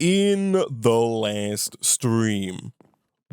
In the last stream,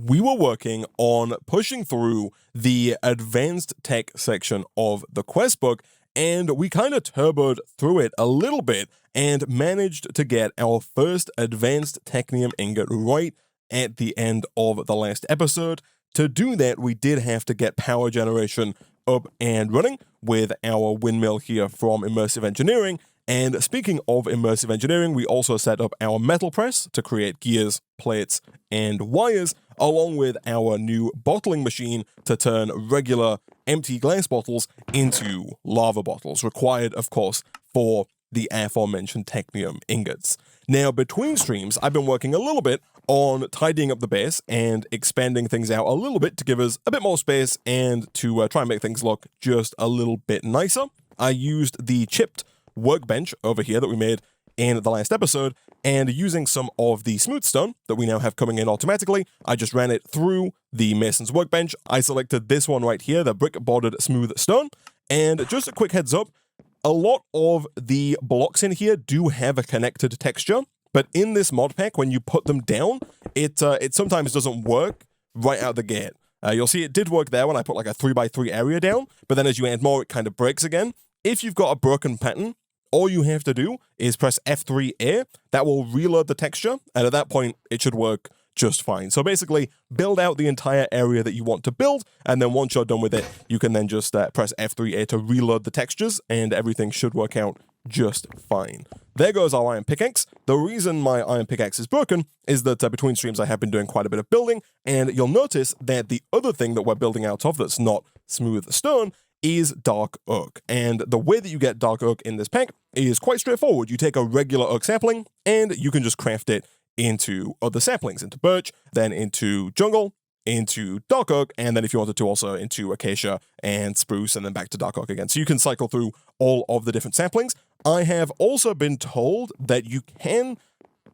we were working on pushing through the advanced tech section of the quest book, and we kind of turboed through it a little bit and managed to get our first advanced Technium ingot right at the end of the last episode. To do that, we did have to get power generation up and running with our windmill here from Immersive Engineering. And speaking of Immersive Engineering, we also set up our metal press to create gears, plates, and wires, along with our new bottling machine to turn regular empty glass bottles into lava bottles, required, of course, for the aforementioned Technium ingots. Now, between streams, I've been working a little bit on tidying up the base and expanding things out a little bit to give us a bit more space and to try and make things look just a little bit nicer. I used the chipped workbench over here that we made in the last episode, and using some of the smooth stone that we now have coming in automatically, I just ran it through the mason's workbench. I selected this one right here, the brick bordered smooth stone, and just a quick heads up, a lot of the blocks in here do have a connected texture, but in this mod pack, when you put them down, it sometimes doesn't work right out the gate. You'll see it did work there when I put like a 3x3 area down, but then as you add more, it kind of breaks again. If you've got a broken pattern, all you have to do is press F3A. That will reload the texture, and at that point, it should work just fine. So basically, build out the entire area that you want to build, and then once you're done with it, you can then just press F3A to reload the textures, and everything should work out just fine. There goes our iron pickaxe. The reason my iron pickaxe is broken is that between streams I have been doing quite a bit of building, and you'll notice that the other thing that we're building out of that's not smooth stone is dark oak. And the way that you get dark oak in this pack is quite straightforward. You take a regular oak sapling and you can just craft it into other saplings, into birch, then into jungle, into dark oak, and then if you wanted to also into acacia and spruce, and then back to dark oak again. So you can cycle through all of the different saplings. I have also been told that you can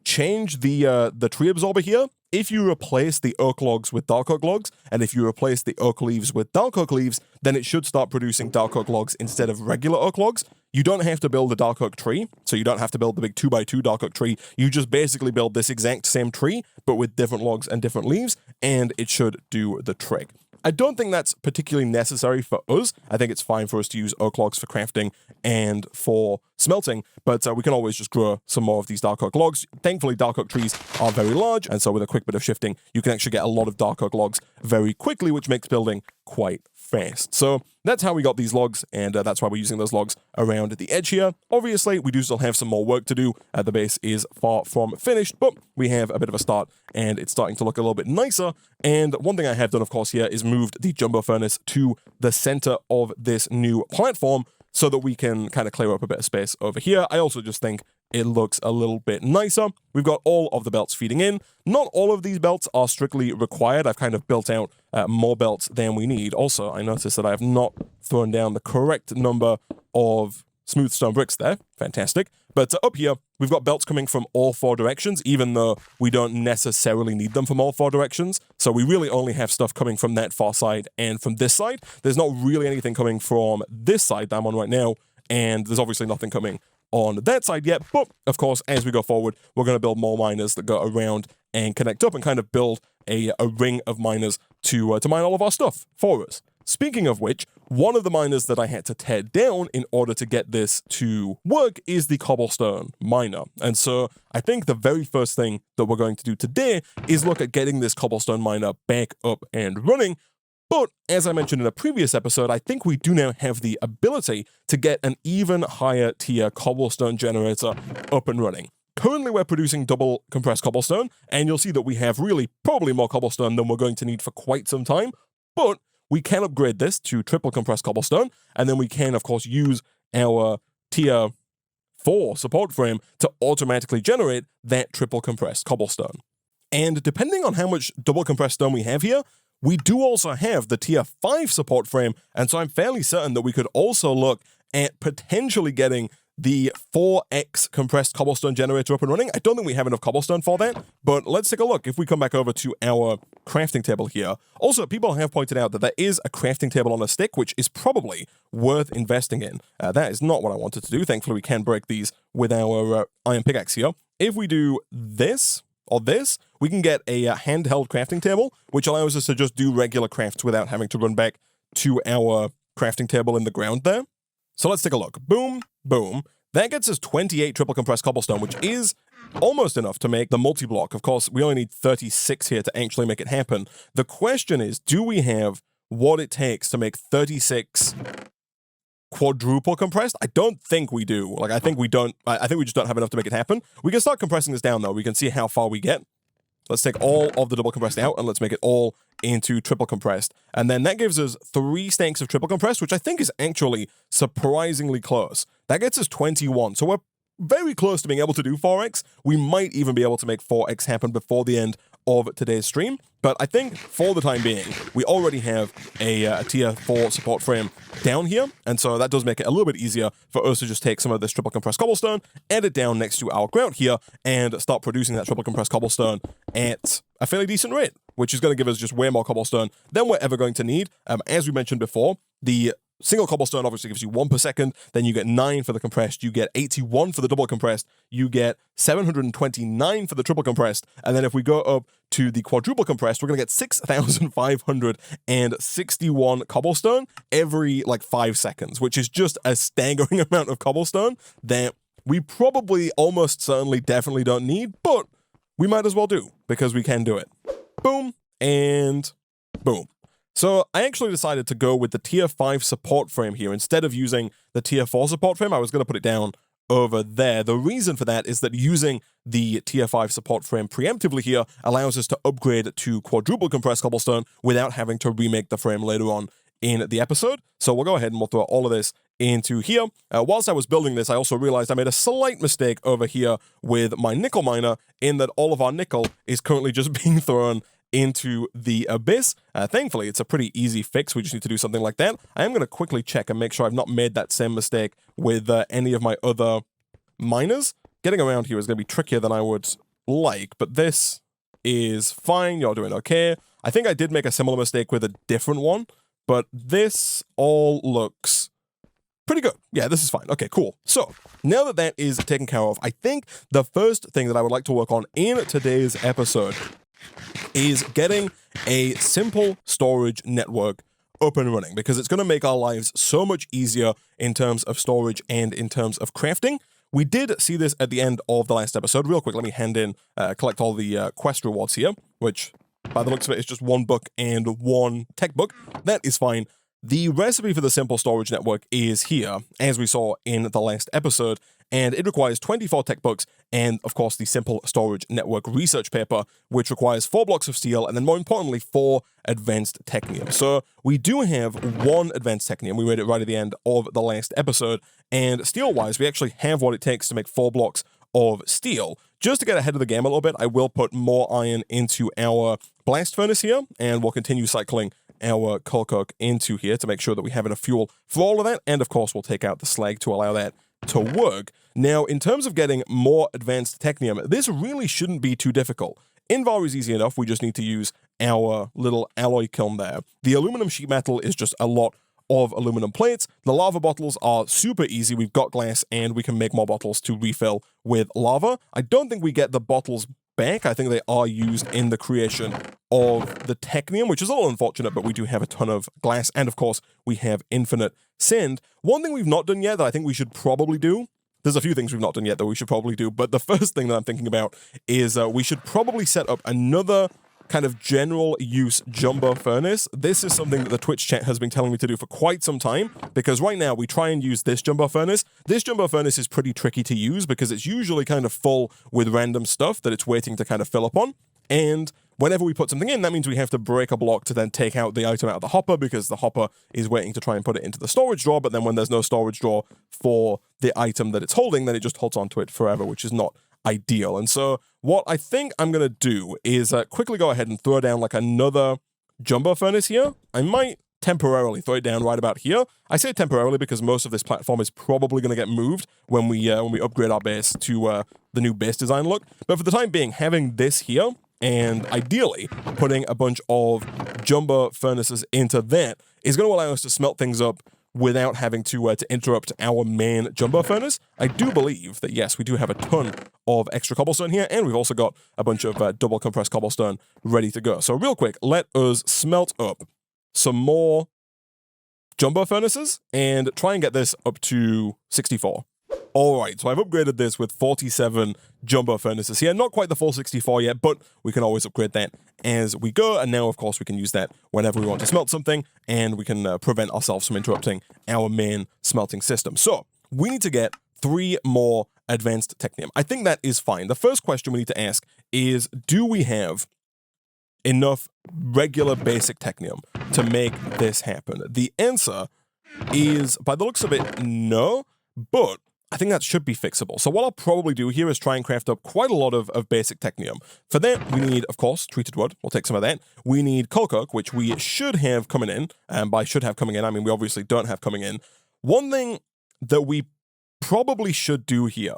change the tree absorber here if you replace the oak logs with dark oak logs, and if you replace the oak leaves with dark oak leaves, then it should start producing dark oak logs instead of regular oak logs. You don't have to build a dark oak tree, so you don't have to build the big 2x2 dark oak tree. You just basically build this exact same tree, but with different logs and different leaves, and it should do the trick. I don't think that's particularly necessary for us. I think it's fine for us to use oak logs for crafting and for smelting, but we can always just grow some more of these dark oak logs. Thankfully, dark oak trees are very large, and so with a quick bit of shifting, you can actually get a lot of dark oak logs very quickly, which makes building quite fast. So that's how we got these logs, and that's why we're using those logs around the edge here. Obviously, we do still have some more work to do. The base is far from finished, but we have a bit of a start, and it's starting to look a little bit nicer. And one thing I have done, of course, here is moved the jumbo furnace to the center of this new platform so that we can kind of clear up a bit of space over here. I also just think it looks a little bit nicer. We've got all of the belts feeding in. Not all of these belts are strictly required. I've kind of built out more belts than we need. Also, I noticed that I have not thrown down the correct number of smooth stone bricks there. Fantastic. But up here, we've got belts coming from all four directions, even though we don't necessarily need them from all four directions. So we really only have stuff coming from that far side and from this side. There's not really anything coming from this side that I'm on right now, and there's obviously nothing coming on that side yet. But, of course, as we go forward, we're going to build more miners that go around and connect up and kind of build a ring of miners to mine all of our stuff for us. Speaking of which, one of the miners that I had to tear down in order to get this to work is the cobblestone miner. And so I think the very first thing that we're going to do today is look at getting this cobblestone miner back up and running. But as I mentioned in a previous episode, I think we do now have the ability to get an even higher tier cobblestone generator up and running. Currently, we're producing double compressed cobblestone, and you'll see that we have really probably more cobblestone than we're going to need for quite some time. But we can upgrade this to triple compressed cobblestone, and then we can, of course, use our tier 4 support frame to automatically generate that triple compressed cobblestone. And depending on how much double compressed stone we have here, we do also have the tier 5 support frame, and so I'm fairly certain that we could also look at potentially getting the 4x compressed cobblestone generator up and running. I don't think we have enough cobblestone for that, but let's take a look. If we come back over to our crafting table here. Also, people have pointed out that there is a crafting table on a stick, which is probably worth investing in. That is not what I wanted to do. Thankfully, we can break these with our iron pickaxe here. If we do this, or this, we can get a handheld crafting table, which allows us to just do regular crafts without having to run back to our crafting table in the ground there. So let's take a look. Boom, boom. That gets us 28 triple compressed cobblestone, which is almost enough to make the multi-block. Of course, we only need 36 here to actually make it happen. The question is, do we have what it takes to make 36 quadruple compressed? I don't think we do. Like, I think we just don't have enough to make it happen. We can start compressing this down, though. We can see how far we get. Let's take all of the double compressed out, and let's make it all into triple compressed. And then that gives us 3 stacks of triple compressed, which I think is actually surprisingly close. That gets us 21. So we're very close to being able to do 4x. We might even be able to make 4x happen before the end of today's stream. But I think for the time being, we already have a tier 4 support frame down here. And so that does make it a little bit easier for us to just take some of this triple compressed cobblestone, add it down next to our grout here, and start producing that triple compressed cobblestone at a fairly decent rate, which is going to give us just way more cobblestone than we're ever going to need. As we mentioned before, the single cobblestone obviously gives you 1 per second, then you get 9 for the compressed, you get 81 for the double compressed, you get 729 for the triple compressed, and then if we go up to the quadruple compressed, we're going to get 6,561 cobblestone every, 5 seconds, which is just a staggering amount of cobblestone that we probably almost certainly definitely don't need, but we might as well do, because we can do it. Boom, and boom. So I actually decided to go with the tier 5 support frame here. Instead of using the tier 4 support frame, I was going to put it down over there. The reason for that is that using the tier 5 support frame preemptively here allows us to upgrade to quadruple compressed cobblestone without having to remake the frame later on in the episode. So we'll go ahead and we'll throw all of this into here. Whilst I was building this, I also realized I made a slight mistake over here with my nickel miner in that all of our nickel is currently just being thrown into the abyss. Thankfully, it's a pretty easy fix. We just need to do something like that. I am going to quickly check and make sure I've not made that same mistake with any of my other miners. Getting around here is going to be trickier than I would like, but this is fine. You're doing okay. I think I did make a similar mistake with a different one, but this all looks pretty good. Yeah, this is fine. Okay, cool. So now that that is taken care of, I think the first thing that I would like to work on in today's episode is getting a simple storage network up and running, because it's going to make our lives so much easier in terms of storage and in terms of crafting. We did see this at the end of the last episode. Real quick, let me collect all the quest rewards here, which by the looks of it is just 1 book and 1 tech book. That is fine. The recipe for the simple storage network is here, as we saw in the last episode, and it requires 24 tech books and, of course, the simple storage network research paper, which requires 4 blocks of steel and then, more importantly, 4 advanced technium. So we do have 1 advanced technium. We read it right at the end of the last episode, and steel-wise, we actually have what it takes to make 4 blocks of steel. Just to get ahead of the game a little bit, I will put more iron into our blast furnace here, and we'll continue cycling our coal coke into here to make sure that we have enough fuel for all of that, and of course we'll take out the slag to allow that to work. Now, in terms of getting more advanced technium, this really shouldn't be too difficult. Invar is easy enough, we just need to use our little alloy kiln there. The aluminum sheet metal is just a lot of aluminum plates. The lava bottles are super easy. We've got glass and we can make more bottles to refill with lava. I don't think we get the bottles back. I think they are used in the creation of the technium, which is a little unfortunate, but we do have a ton of glass, and of course we have infinite sand. One thing we've not done yet that I think we should probably do, there's a few things we've not done yet that we should probably do, but the first thing that I'm thinking about is we should probably set up another kind of general use jumbo furnace. This is something that the Twitch chat has been telling me to do for quite some time, because right now we try and use this jumbo furnace. This jumbo furnace is pretty tricky to use because it's usually kind of full with random stuff that it's waiting to kind of fill up on. And whenever we put something in, that means we have to break a block to then take out the item out of the hopper, because the hopper is waiting to try and put it into the storage drawer. But then when there's no storage drawer for the item that it's holding, then it just holds onto it forever, which is not ideal. And so what I think I'm going to do is quickly go ahead and throw down like another jumbo furnace here. I might temporarily throw it down right about here. I say temporarily because most of this platform is probably going to get moved when we upgrade our base to the new base design look. But for the time being, having this here, and ideally putting a bunch of jumbo furnaces into that, is going to allow us to smelt things up without having to interrupt our main jumbo furnace. I do believe that, yes, we do have a ton of extra cobblestone here, and we've also got a bunch of double compressed cobblestone ready to go. So real quick, let us smelt up some more jumbo furnaces and try and get this up to 64. All right, so I've upgraded this with 47 jumbo furnaces here. Not quite the full 64 yet, but we can always upgrade that as we go. And now, of course, we can use that whenever we want to smelt something, and we can prevent ourselves from interrupting our main smelting system. So we need to get 3 more advanced technium. I think that is fine. The first question we need to ask is, do we have enough regular basic technium to make this happen? The answer is, by the looks of it, no, but I think that should be fixable. So what I'll probably do here is try and craft up quite a lot of basic technium. For that, we need, of course, treated wood. We'll take some of that. We need coal coke, which we should have coming in. And by should have coming in, I mean we obviously don't have coming in. One thing that we probably should do here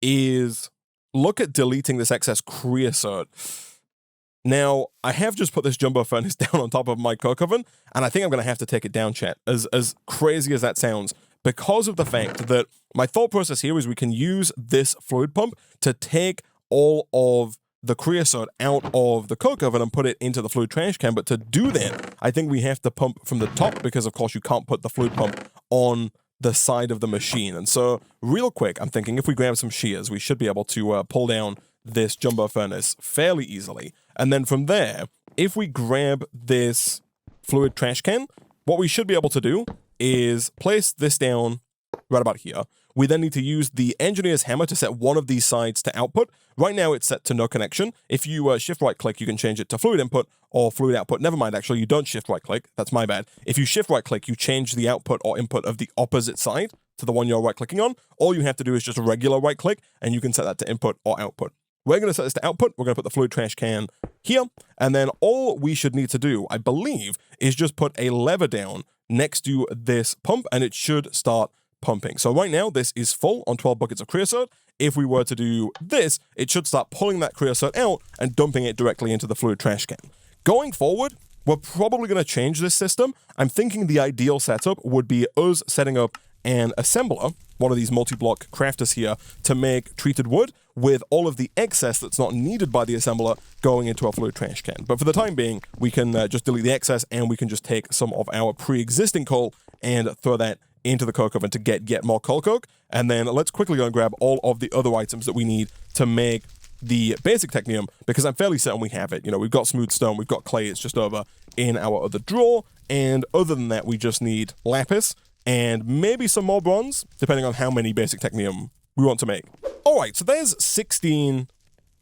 is look at deleting this excess creosote. Now, I have just put this jumbo furnace down on top of my coke oven, and I think I'm going to have to take it down, chat. As crazy as that sounds, because of the fact that my thought process here is we can use this fluid pump to take all of the creosote out of the coke oven and put it into the fluid trash can. But to do that, I think we have to pump from the top because, of course, you can't put the fluid pump on the side of the machine. And so, real quick, I'm thinking if we grab some shears, we should be able to pull down this jumbo furnace fairly easily. And then from there, if we grab this fluid trash can, what we should be able to do is place this down right about here. We then need to use the engineer's hammer to set one of these sides to output. Right now it's set to no connection. If you shift right click, you can change it to fluid input or fluid output. Never mind, actually, you don't shift right click. That's my bad. If you shift right click, you change the output or input of the opposite side to the one you're right clicking on. All you have to do is just regular right click, and you can set that to input or output. We're going to set this to output. We're going to put the fluid trash can here. And then all we should need to do, I believe, is just put a lever down next to this pump, and it should start pumping. So right now, this is full on 12 buckets of creosote. If we were to do this, it should start pulling that creosote out and dumping it directly into the fluid trash can. Going forward, we're probably going to change this system. I'm thinking the ideal setup would be us setting up an assembler, one of these multi-block crafters here, to make treated wood, with all of the excess that's not needed by the assembler going into our fluid trash can. But for the time being, we can just delete the excess, and we can just take some of our pre-existing coal and throw that into the coke oven to get more coal coke. And then let's quickly go and grab all of the other items that we need to make the basic technium, because I'm fairly certain we have it. You know, we've got smooth stone, we've got clay, it's just over in our other drawer. And other than that, we just need lapis and maybe some more bronze, depending on how many basic technium we want to make. All right, so there's 16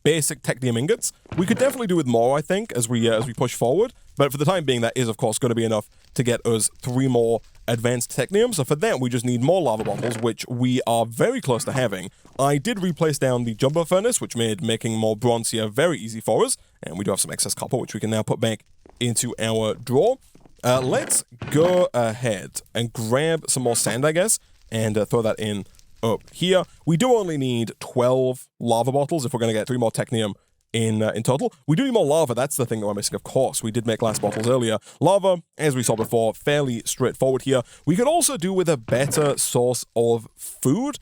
basic Technium Ingots. We could definitely do with more, I think, as we push forward. But for the time being, that is, of course, going to be enough to get us 3 more advanced Technium. So for that, we just need more lava bottles, which we are very close to having. I did replace down the jumbo furnace, which made making more bronze here very easy for us. And we do have some excess copper, which we can now put back into our drawer. Let's go ahead and grab some more sand, I guess, and throw that in up here. We do only need 12 lava bottles if we're going to get 3 more technium in total. We do need more lava. That's the thing that we're missing, of course. We did make glass bottles earlier. Lava, as we saw before, fairly straightforward here. We could also do with a better source of food.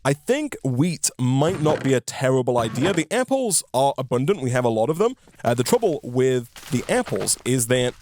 I think wheat might not be a terrible idea. The apples are abundant. We have a lot of them. The trouble with the apples is that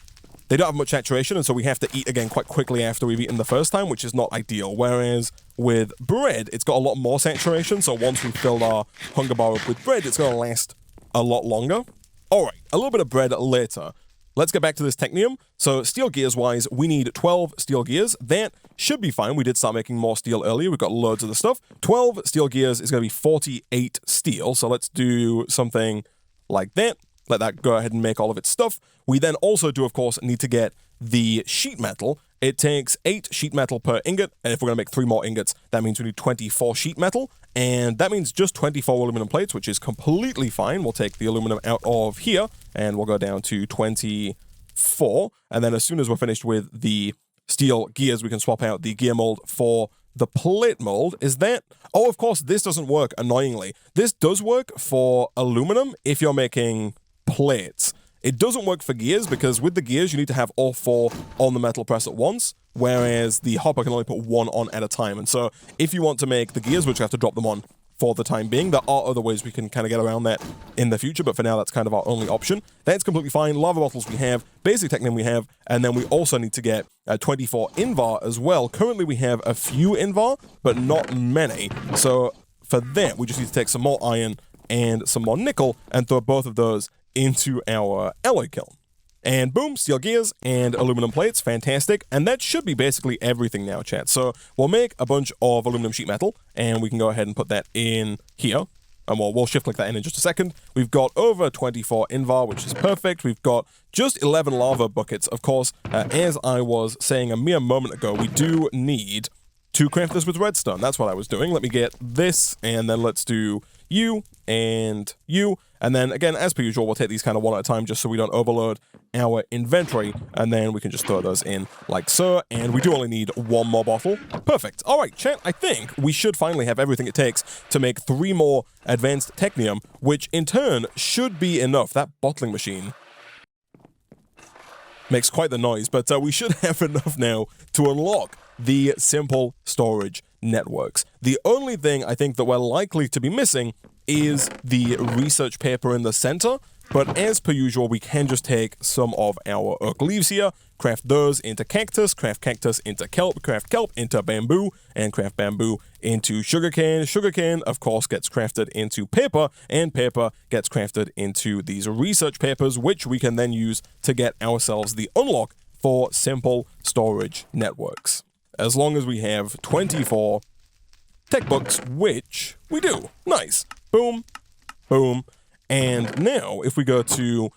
they don't have much saturation, and so we have to eat again quite quickly after we've eaten the first time, which is not ideal. Whereas with bread, it's got a lot more saturation, so once we've filled our hunger bar up with bread, it's going to last a lot longer. All right, a little bit of bread later. Let's get back to this technium. So steel gears-wise, we need 12 steel gears. That should be fine. We did start making more steel earlier. We've got loads of the stuff. 12 steel gears is going to be 48 steel, so let's do something like that. Let that go ahead and make all of its stuff. We then also do, of course, need to get the sheet metal. It takes 8 sheet metal per ingot, and if we're going to make 3 more ingots, that means we need 24 sheet metal, and that means just 24 aluminum plates, which is completely fine. We'll take the aluminum out of here, and we'll go down to 24 4. And then as soon as we're finished with the steel gears, we can swap out the gear mold for the plate mold. Is that... Oh, of course, this doesn't work, annoyingly. This does work for aluminum if you're making plates. It doesn't work for gears because with the gears, you need to have all 4 on the metal press at once, whereas the hopper can only put 1 on at a time. And so if you want to make the gears, which you have to drop them on for the time being, there are other ways we can kind of get around that in the future, but for now, that's kind of our only option. That's completely fine. Lava bottles we have, basic Technium we have, and then we also need to get 24 Invar as well. Currently, we have a few Invar, but not many. So for that, we just need to take some more iron and some more nickel and throw both of those into our alloy kiln. And boom, steel gears and aluminum plates, fantastic. And that should be basically everything now, chat. So we'll make a bunch of aluminum sheet metal, and we can go ahead and put that in here. And we'll shift click that in just a second. We've got over 24 Invar, which is perfect. We've got just 11 lava buckets. Of course, as I was saying a mere moment ago, we do need to craft this with redstone. That's what I was doing. Let me get this, and then let's do you and you. And then, again, as per usual, we'll take these kind of one at a time just so we don't overload our inventory. And then we can just throw those in like so. And we do only need 1 more bottle. Perfect. All right, chat, I think we should finally have everything it takes to make 3 more advanced Technium, which in turn should be enough. That bottling machine makes quite the noise, but we should have enough now to unlock the simple storage networks. The only thing I think that we're likely to be missing is the research paper in the center, but as per usual, we can just take some of our oak leaves here, craft those into cactus, craft cactus into kelp, craft kelp into bamboo, and craft bamboo into sugarcane. Sugarcane, of course, gets crafted into paper, and paper gets crafted into these research papers, which we can then use to get ourselves the unlock for simple storage networks. As long as we have 24 tech books, which we do. Nice. Boom, boom. And now, if we go to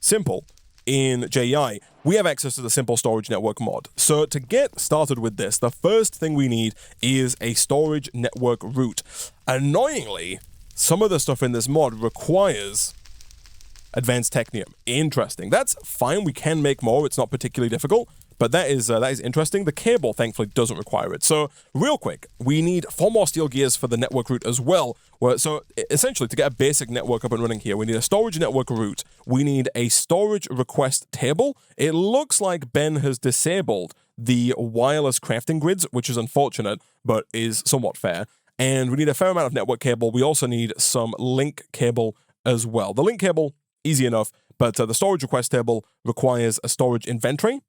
@simple in JEI, we have access to the Simple Storage Network mod. So to get started with this, the first thing we need is a storage network route. Annoyingly, some of the stuff in this mod requires advanced Technium. Interesting. That's fine. We can make more. It's not particularly difficult. But that is interesting. The cable, thankfully, doesn't require it. So, real quick, we need 4 more steel gears for the network route as well. So, essentially, to get a basic network up and running here, we need a storage network route. We need a storage request table. It looks like Ben has disabled the wireless crafting grids, which is unfortunate, but is somewhat fair. And we need a fair amount of network cable. We also need some link cable as well. The link cable, easy enough, but the storage request table requires a storage inventory.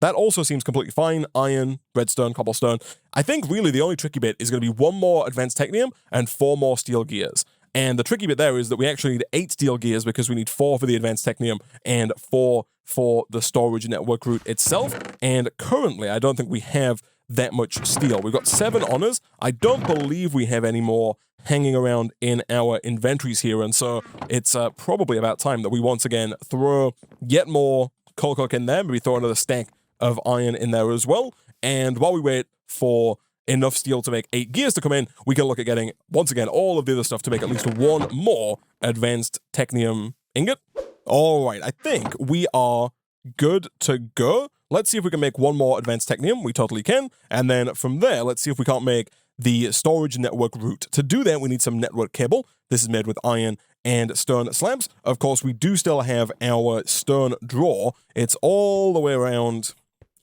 That also seems completely fine. Iron, redstone, cobblestone. I think really the only tricky bit is going to be 1 more advanced Technium and 4 more steel gears. And the tricky bit there is that we actually need 8 steel gears because we need 4 for the advanced Technium and 4 for the storage network route itself. And currently, I don't think we have that much steel. We've got 7 honors. I don't believe we have any more hanging around in our inventories here. And so it's probably about time that we once again throw yet more coal coke in there. Maybe throw another stack of iron in there as well. And while we wait for enough steel to make 8 gears to come in, we can look at getting, once again, all of the other stuff to make at least 1 more advanced Technium ingot. All right, I think we are good to go. Let's see if we can make 1 more advanced Technium. We totally can. And then from there, let's see if we can't make the storage network route. To do that, we need some network cable. This is made with iron and stone slabs. Of course, we do still have our stone drawer. It's all the way around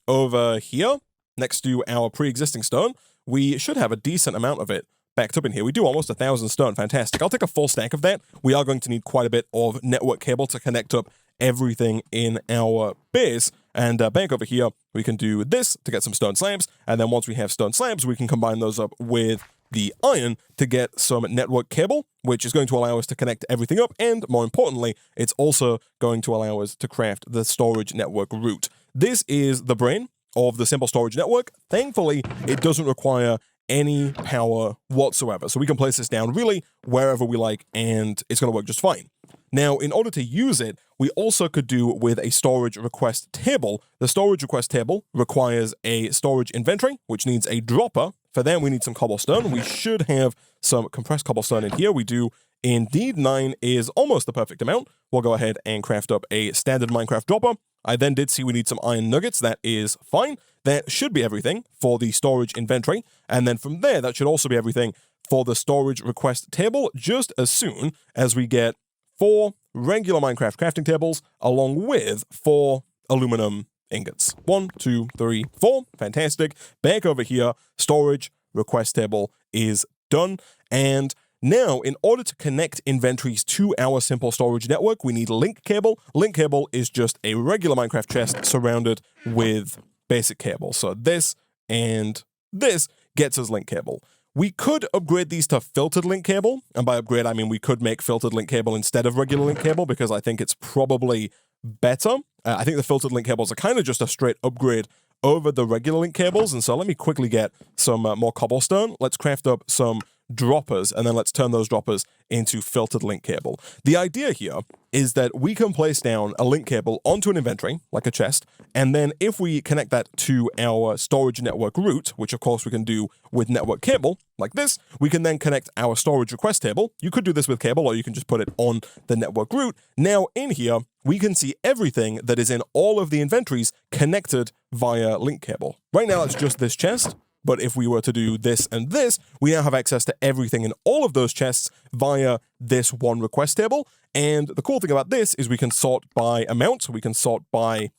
over here, next to our pre-existing stone. We should have a decent amount of it backed up in here. We do almost 1,000 stone. Fantastic. I'll take a full stack of that. We are going to need quite a bit of network cable to connect up everything in our base. And back over here, we can do this to get some stone slabs. And then once we have stone slabs, we can combine those up with the iron to get some network cable, which is going to allow us to connect everything up. And more importantly, it's also going to allow us to craft the storage network route. This is the brain of the simple storage network. Thankfully, it doesn't require any power whatsoever. So we can place this down really wherever we like, and it's going to work just fine. Now, in order to use it, we also could do with a storage request table. The storage request table requires a storage inventory, which needs a dropper. For that, we need some cobblestone. We should have some compressed cobblestone in here. We do Indeed, 9 is almost the perfect amount. We'll go ahead and craft up a standard Minecraft dropper. I then did see we need some iron nuggets. That is fine. That should be everything for the storage inventory. And then from there, that should also be everything for the storage request table, just as soon as we get 4 regular Minecraft crafting tables along with 4 aluminum ingots. 1, 2, 3, 4. Fantastic. Back over here, storage request table is done. And now, in order to connect inventories to our simple storage network, we need link cable. Link cable is just a regular Minecraft chest surrounded with basic cable. So this and this gets us link cable. We could upgrade these to filtered link cable, and by upgrade I mean we could make filtered link cable instead of regular link cable because I think it's probably better. I think the filtered link cables are kind of just a straight upgrade over the regular link cables, and so let me quickly get some more cobblestone. Let's craft up some droppers, and then let's turn those droppers into filtered link cable. The idea here is that we can place down a link cable onto an inventory, like a chest, and then if we connect that to our storage network route, which of course we can do with network cable, like this, we can then connect our storage request table. You could do this with cable, or you can just put it on the network route. Now, in here, we can see everything that is in all of the inventories connected via link cable. Right now, it's just this chest. But if we were to do this and this, we now have access to everything in all of those chests via this one request table. And the cool thing about this is we can sort by amount. So we can sort by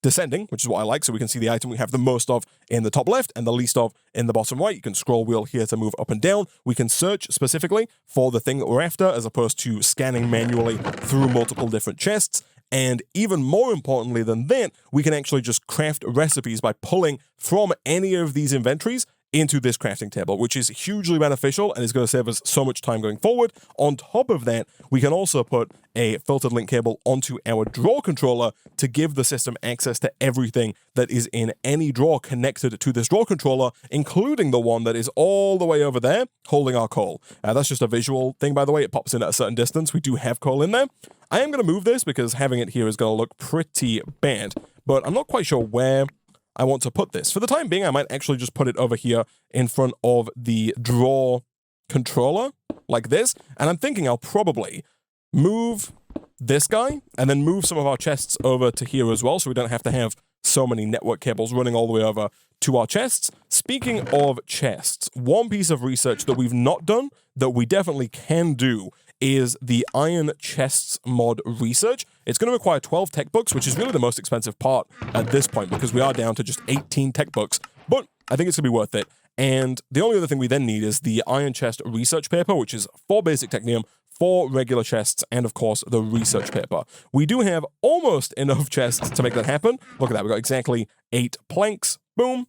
descending, which is what I like. So we can see the item we have the most of in the top left and the least of in the bottom right. You can scroll wheel here to move up and down. We can search specifically for the thing that we're after as opposed to scanning manually through multiple different chests. And even more importantly than that, we can actually just craft recipes by pulling from any of these inventories into this crafting table, which is hugely beneficial and is going to save us so much time going forward. On top of that, we can also put a filtered link cable onto our drawer controller to give the system access to everything that is in any drawer connected to this drawer controller, including the one that is all the way over there holding our coal. That's just a visual thing, by the way. It pops in at a certain distance. We do have coal in there. I am going to move this because having it here is going to look pretty bad, but I'm not quite sure where I want to put this. For the time being, I might actually just put it over here in front of the drawer controller, like this, and I'm thinking I'll probably move this guy and then move some of our chests over to here as well, so we don't have to have so many network cables running all the way over to our chests. Speaking of chests, one piece of research that we've not done that we definitely can do is the iron chests mod research. It's going to require 12 tech books, which is really the most expensive part at this point because we are down to just 18 tech books, but I think it's going to be worth it. And the only other thing we then need is the iron chest research paper, which is 4 basic technium, 4 regular chests, and of course the research paper. We do have almost enough chests to make that happen. Look at that, we got exactly 8 planks. Boom,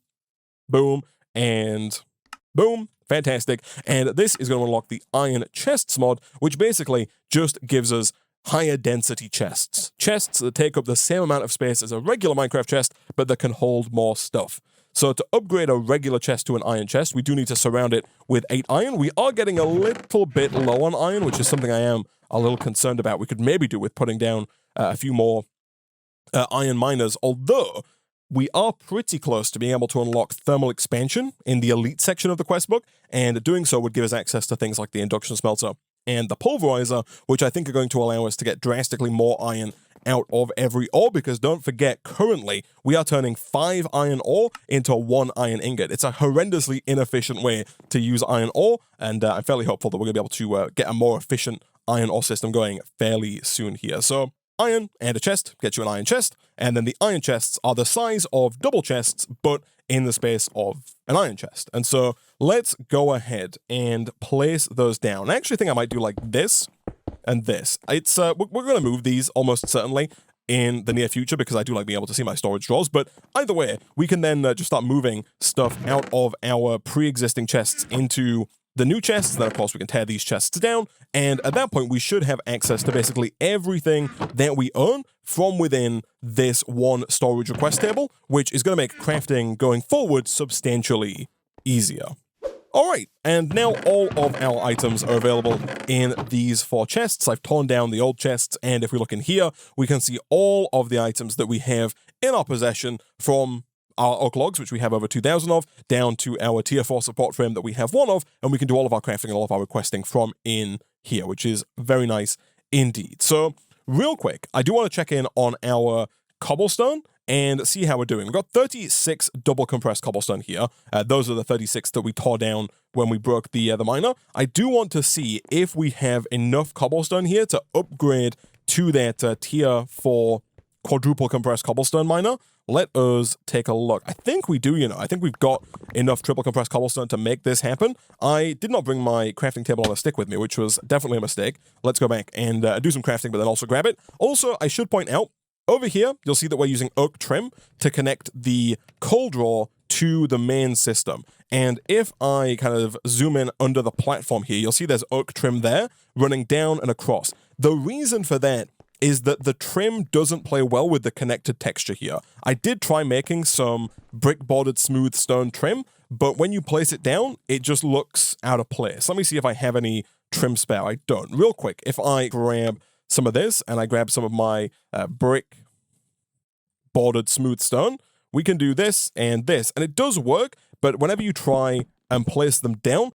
boom, and boom. Fantastic. And this is going to unlock the iron chests mod, which basically just gives us higher density chests. Chests that take up the same amount of space as a regular Minecraft chest, but that can hold more stuff. So to upgrade a regular chest to an iron chest, we do need to surround it with 8 iron. We are getting a little bit low on iron, which is something I am a little concerned about. We could maybe do with putting down a few more iron miners, although we are pretty close to being able to unlock Themal Expansion in the elite section of the quest book, and doing so would give us access to things like the induction smelter and the pulverizer, which I think are going to allow us to get drastically more iron out of every ore, because don't forget, currently, we are turning 5 iron ore into 1 iron ingot. It's a horrendously inefficient way to use iron ore, and I'm fairly hopeful that we're going to be able to get a more efficient iron ore system going fairly soon here. So iron and a chest get you an iron chest, and then the iron chests are the size of double chests, but in the space of an iron chest. And so let's go ahead and place those down. I actually think I might do like this and this. It's we're going to move these almost certainly in the near future because I do like being able to see my storage drawers, but either way, we can then just start moving stuff out of our pre-existing chests into the new chests. Then, of course, we can tear these chests down, and at that point, we should have access to basically everything that we own from within this one storage request table, which is going to make crafting going forward substantially easier. All right, and now all of our items are available in these 4 chests. I've torn down the old chests, and if we look in here, we can see all of the items that we have in our possession, from our oak logs, which we have over 2,000 of, down to our tier 4 support frame that we have 1 of, and we can do all of our crafting and all of our requesting from in here, which is very nice indeed. So real quick, I do want to check in on our cobblestone and see how we're doing. We've got 36 double compressed cobblestone here. Those are the 36 that we tore down when we broke the miner. I do want to see if we have enough cobblestone here to upgrade to that tier 4 quadruple compressed cobblestone miner. Let us take a look. I think we do, you know. I think we've got enough triple compressed cobblestone to make this happen. I did not bring my crafting table on a stick with me, which was definitely a mistake. Let's go back and do some crafting, but then also grab it. Also, I should point out, over here, you'll see that we're using oak trim to connect the coal draw to the main system. And if I kind of zoom in under the platform here, you'll see there's oak trim there running down and across. The reason for that is that the trim doesn't play well with the connected texture here. I did try making some brick-bordered smooth stone trim, but when you place it down, it just looks out of place. Let me see if I have any trim spare. I don't. Real quick, if I grab some of this and I grab some of my brick bordered smooth stone, we can do this, and it does work, but whenever you try and place them down,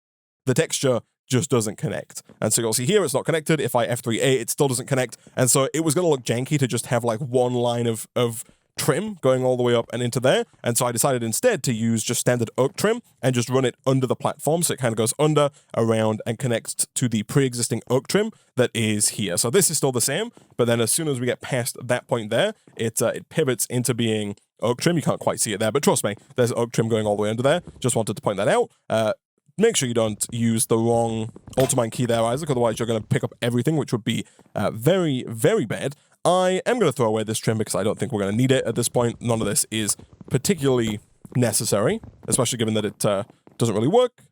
the texture just doesn't connect. And so you'll see here it's not connected. If I F3A, it still doesn't connect. And so it was going to look janky to just have like one line of trim going all the way up and into there. And so I decided instead to use just standard oak trim and just run it under the platform. So it kind of goes under, around, and connects to the pre-existing oak trim that is here. So this is still the same, but then as soon as we get past that point there, it pivots into being oak trim. You can't quite see it there, but trust me, there's oak trim going all the way under there. Just wanted to point that out. Make sure you don't use the wrong Ultimine key there, Isaac, otherwise you're going to pick up everything, which would be very, very bad. I am going to throw away this trim because I don't think we're going to need it at this point. None of this is particularly necessary, especially given that it doesn't really work.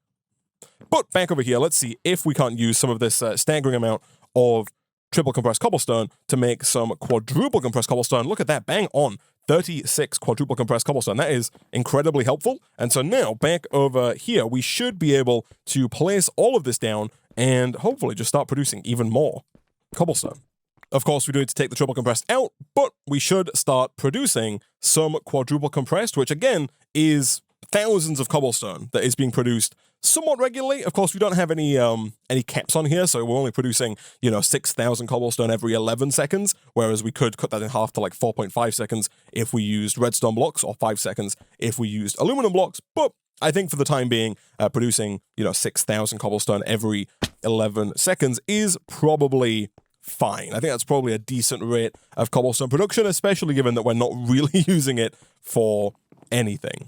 But back over here, let's see if we can't use some of this staggering amount of triple compressed cobblestone to make some quadruple compressed cobblestone. Look at that, bang on. 36 quadruple compressed cobblestone. That is incredibly helpful. And so now, back over here, we should be able to place all of this down and hopefully just start producing even more cobblestone. Of course, we do need to take the triple compressed out, but we should start producing some quadruple compressed, which again is thousands of cobblestone that is being produced somewhat regularly. Of course, we don't have any caps on here, so we're only producing, 6,000 cobblestone every 11 seconds, whereas we could cut that in half to like 4.5 seconds if we used redstone blocks, or 5 seconds if we used aluminum blocks. But I think for the time being, producing, 6,000 cobblestone every 11 seconds is probably fine. I think that's probably a decent rate of cobblestone production, especially given that we're not really using it for anything.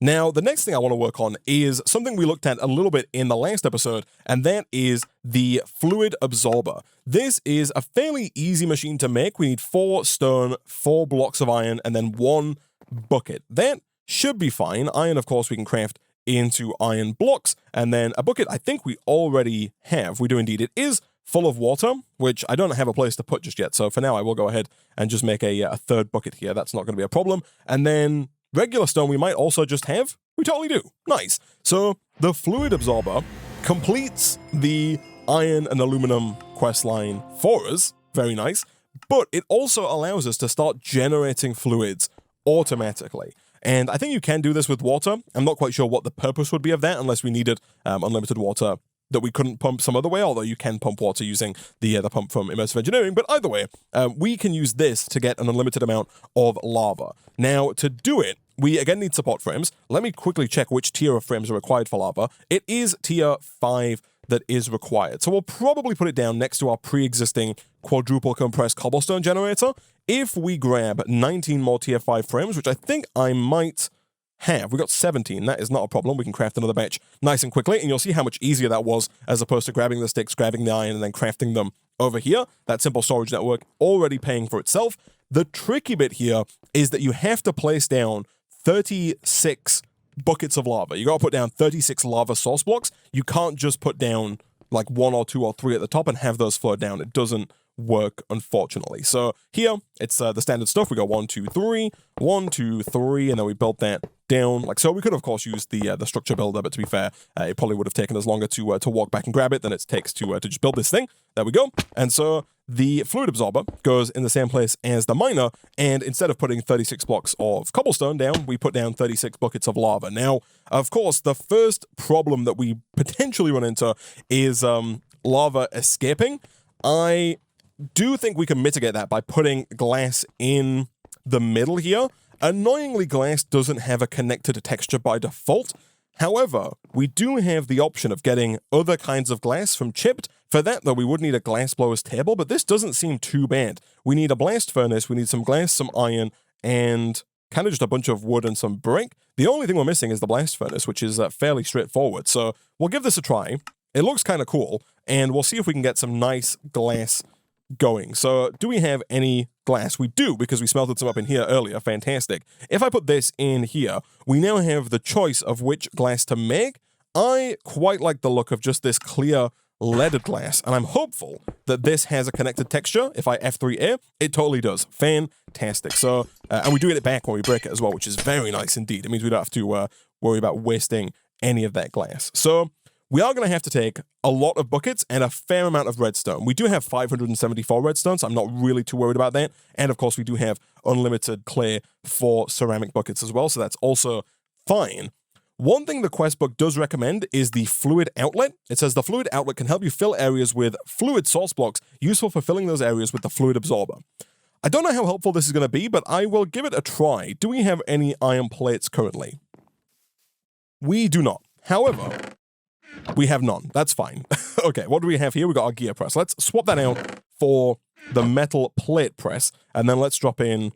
Now, the next thing I want to work on is something we looked at a little bit in the last episode, and that is the fluid absorber. This is a fairly easy machine to make. We need 4 stone, 4 blocks of iron, and then 1 bucket. That should be fine. Iron, of course, we can craft into iron blocks, and then a bucket I think we already have. We do indeed. It is full of water, which I don't have a place to put just yet, so for now I will go ahead and just make a 3rd bucket here. That's not going to be a problem. And then regular stone we might also just have. We totally do. Nice. So the fluid absorber completes the iron and aluminum quest line for us. Very nice. But it also allows us to start generating fluids automatically. And I think you can do this with water. I'm not quite sure what the purpose would be of that unless we needed unlimited water that we couldn't pump some other way, although you can pump water using the pump from Immersive Engineering. But either way, we can use this to get an unlimited amount of lava. Now, to do it, we again need support frames. Let me quickly check which tier of frames are required for lava. It is tier 5 that is required. So we'll probably put it down next to our pre-existing quadruple compressed cobblestone generator. If we grab 19 more tier 5 frames, which I think I might have. We got 17. That is not a problem. We can craft another batch nice and quickly, and you'll see how much easier that was as opposed to grabbing the sticks, grabbing the iron, and then crafting them over here. That simple storage network already paying for itself. The tricky bit here is that you have to place down 36 buckets of lava. You got to put down 36 lava source blocks. You can't just put down like 1 or 2 or 3 at the top and have those flow down. It doesn't work, unfortunately. So here, it's the standard stuff. We go 1, 2, 3, 1, 2, 3, and then we built that down like so. We could, of course, use the structure builder, but to be fair, it probably would have taken us longer to walk back and grab it than it takes to just build this thing. There we go. And so the fluid absorber goes in the same place as the miner, and instead of putting 36 blocks of cobblestone down, we put down 36 buckets of lava. Now, of course, the first problem that we potentially run into is lava escaping. I do think we can mitigate that by putting glass in the middle here. Annoyingly, glass doesn't have a connected texture by default. However, we do have the option of getting other kinds of glass from chipped. For that, though, we would need a glass blower's table, but this doesn't seem too bad. We need a blast furnace, we need some glass, some iron, and kind of just a bunch of wood and some brick. The only thing we're missing is the blast furnace, which is fairly straightforward. So we'll give this a try. It looks kind of cool, and we'll see if we can get some nice glass going. So do we have any glass? We do, because we smelted some up in here earlier. Fantastic. If I put this in here, we now have the choice of which glass to make. I quite like the look of just this clear leaded glass, and I'm hopeful that this has a connected texture. If I F3A, it totally does. Fantastic. So, and we do get it back when we break it as well, which is very nice indeed. It means we don't have to worry about wasting any of that glass. So we are going to have to take a lot of buckets and a fair amount of redstone. We do have 574 redstone, so I'm not really too worried about that. And of course, we do have unlimited clay for ceramic buckets as well, so that's also fine. One thing the quest book does recommend is the fluid outlet. It says the fluid outlet can help you fill areas with fluid source blocks, useful for filling those areas with the fluid absorber. I don't know how helpful this is going to be, but I will give it a try. Do we have any iron plates currently? We do not. However, we have none. That's fine. Okay, what do we have here? We got our gear press. Let's swap that out for the metal plate press, and then let's drop in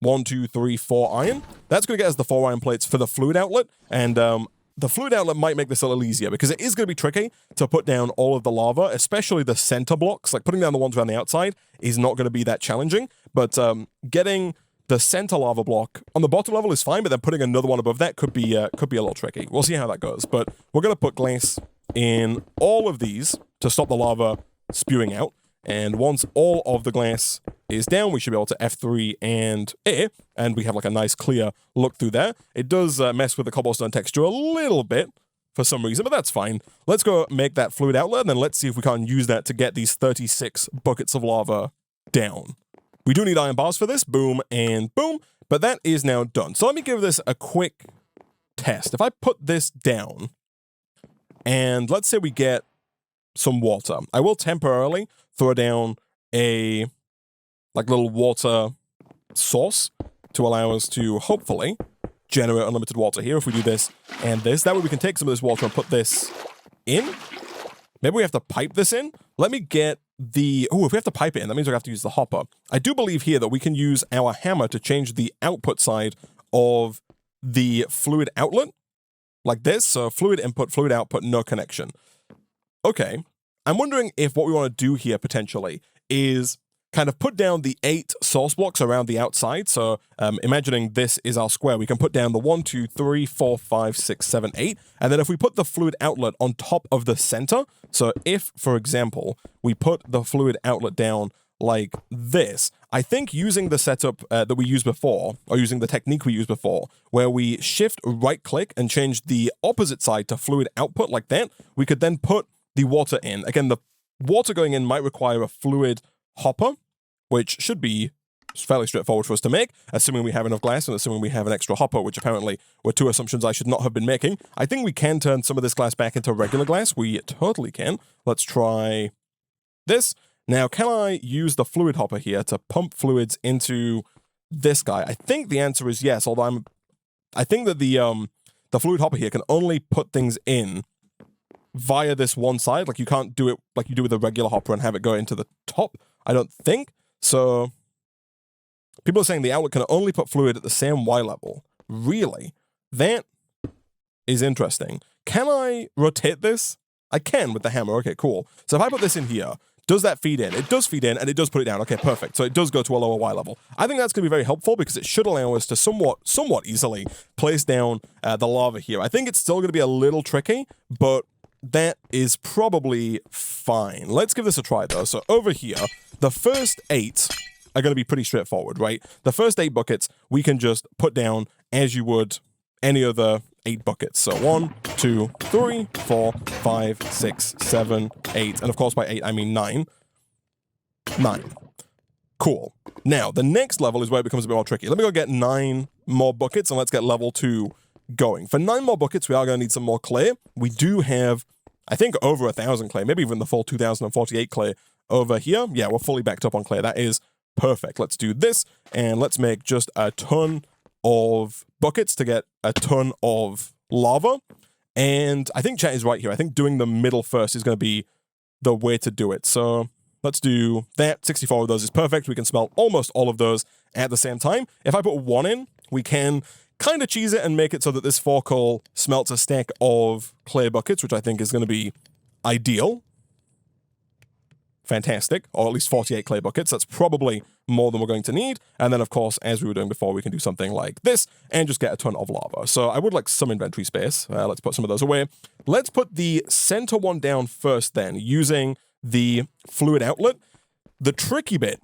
1, 2, 3, 4 iron. That's going to get us the 4 iron plates for the fluid outlet, and the fluid outlet might make this a little easier, because it is going to be tricky to put down all of the lava, especially the center blocks. Like, putting down the ones around the outside is not going to be that challenging, but getting the center lava block on the bottom level is fine, but then putting another one above that could be a little tricky. We'll see how that goes, but we're going to put glass in all of these to stop the lava spewing out. And once all of the glass is down, we should be able to F3 and A, and we have like a nice clear look through there. It does mess with the cobblestone texture a little bit for some reason, but that's fine. Let's go make that fluid outlet, and then let's see if we can't use that to get these 36 buckets of lava down. We do need iron bars for this, boom and boom, but that is now done. So let me give this a quick test. If I put this down, and let's say we get some water, I will temporarily throw down a little water source to allow us to hopefully generate unlimited water here if we do this and this. That way we can take some of this water and put this in. Maybe we have to pipe this in. Let me get the... Oh, if we have to pipe it in, that means we have to use the hopper. I do believe here that we can use our hammer to change the output side of the fluid outlet, like this. So fluid input, fluid output, no connection. Okay. I'm wondering if what we want to do here potentially is kind of put down the 8 source blocks around the outside. So imagining this is our square, we can put down the 1, 2, 3, 4, 5, 6, 7, 8. And then if we put the fluid outlet on top of the center, so if, for example, we put the fluid outlet down like this, I think using the setup that we used before, or using the technique we used before, where we shift right click and change the opposite side to fluid output like that, we could then put the water in. Again, the water going in might require a fluid hopper, which should be fairly straightforward for us to make, assuming we have enough glass and assuming we have an extra hopper, which apparently were 2 assumptions I should not have been making. I think we can turn some of this glass back into regular glass. We totally can. Let's try this. Now, can I use the fluid hopper here to pump fluids into this guy? I think the answer is yes, although I think that the fluid hopper here can only put things in via this one side. Like, you can't do it like you do with a regular hopper and have it go into the top, I don't think. So people are saying the outlet can only put fluid at the same Y level. Really? That is interesting. Can I rotate this? I can with the hammer. Okay, cool. So if I put this in here, does that feed in? It does feed in, and it does put it down. Okay, perfect. So it does go to a lower Y level. I think that's going to be very helpful because it should allow us to somewhat easily place down the lava here. I think it's still going to be a little tricky, but that is probably fine. Let's give this a try, though. So over here, the first 8 are going to be pretty straightforward, right? The first 8 buckets, we can just put down as you would any other 8 buckets. So 1, 2, 3, 4, 5, 6, 7, 8. And of course, by 8, I mean 9. 9. Cool. Now, the next level is where it becomes a bit more tricky. Let me go get 9 more buckets, and let's get level 2 going. For 9 more buckets, we are going to need some more clay. We do have I think over 1,000 clay, maybe even the full 2,048 clay over here. Yeah, we're fully backed up on clay. That is perfect. Let's do this, and let's make just a ton of buckets to get a ton of lava. And I think chat is right here. I think doing the middle first is going to be the way to do it. So let's do that. 64 of those is perfect. We can smelt almost all of those at the same time. If I put one in, we can kind of cheese it and make it so that this forecall smelts a stack of clay buckets, which I think is going to be ideal. Fantastic. Or at least 48 clay buckets. That's probably more than we're going to need. And then, of course, as we were doing before, we can do something like this and just get a ton of lava. So I would like some inventory space. Let's put some of those away. Let's put the center one down first then, using the fluid outlet. The tricky bit,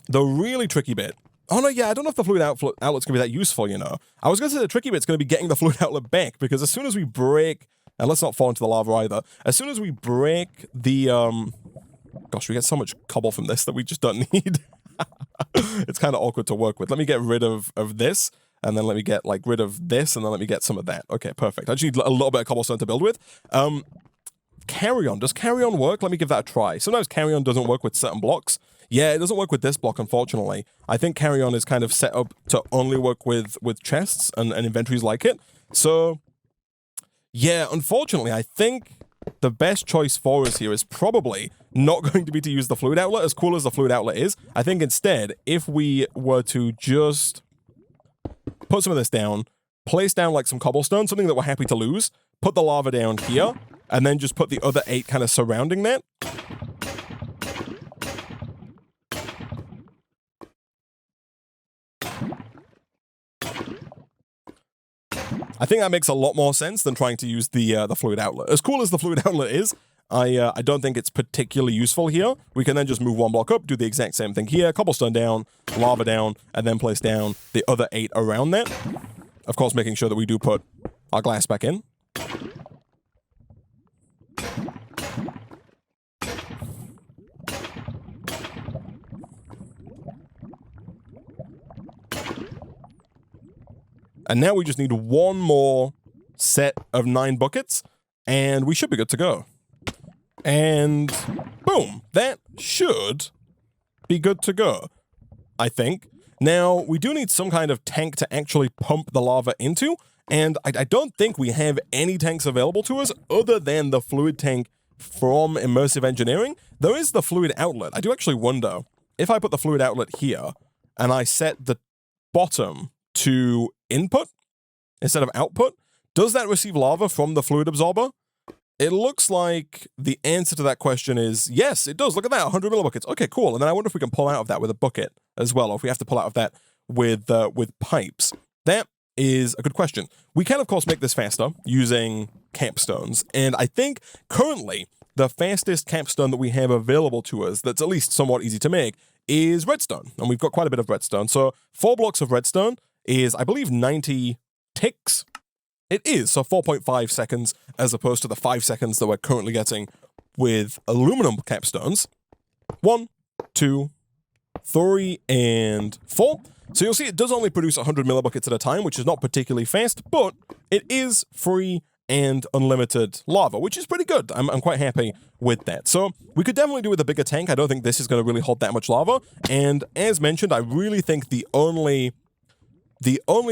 the really tricky bit. Oh, no, yeah, I don't know if the fluid outlet's going to be that useful, you know. I was going to say the tricky bit's going to be getting the fluid outlet back, because as soon as we break, and let's not fall into the lava either, as soon as we break the, gosh, we get so much cobble from this that we just don't need. It's kind of awkward to work with. Let me get rid of this, and then let me get, like, rid of this, and then let me get some of that. Okay, perfect. I just need a little bit of cobblestone to build with. Carry-on. Does carry-on work? Let me give that a try. Sometimes carry-on doesn't work with certain blocks. Yeah, it doesn't work with this block, unfortunately. I think carry-on is kind of set up to only work with chests and inventories like it. So, yeah, unfortunately, I think the best choice for us here is probably not going to be to use the fluid outlet, as cool as the fluid outlet is. I think instead, if we were to just put some of this down, place down like some cobblestone, something that we're happy to lose, put the lava down here, and then just put the other 8 kind of surrounding that. I think that makes a lot more sense than trying to use the fluid outlet. As cool as the fluid outlet is, I don't think it's particularly useful here. We can then just move one block up, do the exact same thing here, cobblestone down, lava down, and then place down the other 8 around that. Of course, making sure that we do put our glass back in. And now we just need one more set of 9 buckets, and we should be good to go. And boom, that should be good to go, I think. Now, we do need some kind of tank to actually pump the lava into, and I don't think we have any tanks available to us other than the fluid tank from Immersive Engineering. There is the fluid outlet. I do actually wonder, if I put the fluid outlet here, and I set the bottom to input instead of output, does that receive lava from the fluid absorber? It looks like the answer to that question is yes, it does. Look at that, 100 millibuckets. Okay, cool. And then I wonder if we can pull out of that with a bucket as well, or if we have to pull out of that with pipes. That is a good question. We can, of course, make this faster using capstones. And I think currently the fastest capstone that we have available to us that's at least somewhat easy to make is redstone. And we've got quite a bit of redstone. So 4 blocks of redstone is, I believe, 90 ticks. It is, so 4.5 seconds as opposed to the 5 seconds that we're currently getting with aluminum capstones. 1, 2, 3, and 4. So you'll see it does only produce 100 millibuckets at a time, which is not particularly fast, but it is free and unlimited lava, which is pretty good. I'm quite happy with that. So we could definitely do with a bigger tank. I don't think this is going to really hold that much lava. And as mentioned, I really think the only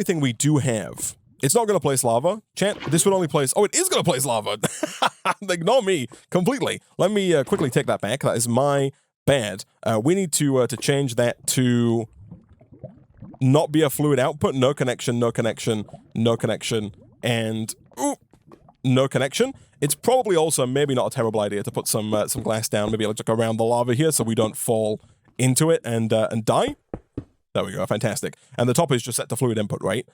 thing we do have, it's not going to place lava. Chat, this would only place... Oh, it is going to place lava. Ignore me completely. Let me quickly take that back. That is my bad. We need to change that to not be a fluid output. No connection, no connection, no connection, and no connection. It's probably also maybe not a terrible idea to put some glass down, maybe like around the lava here so we don't fall into it and die. There we go, fantastic. And the top is just set to fluid input, right?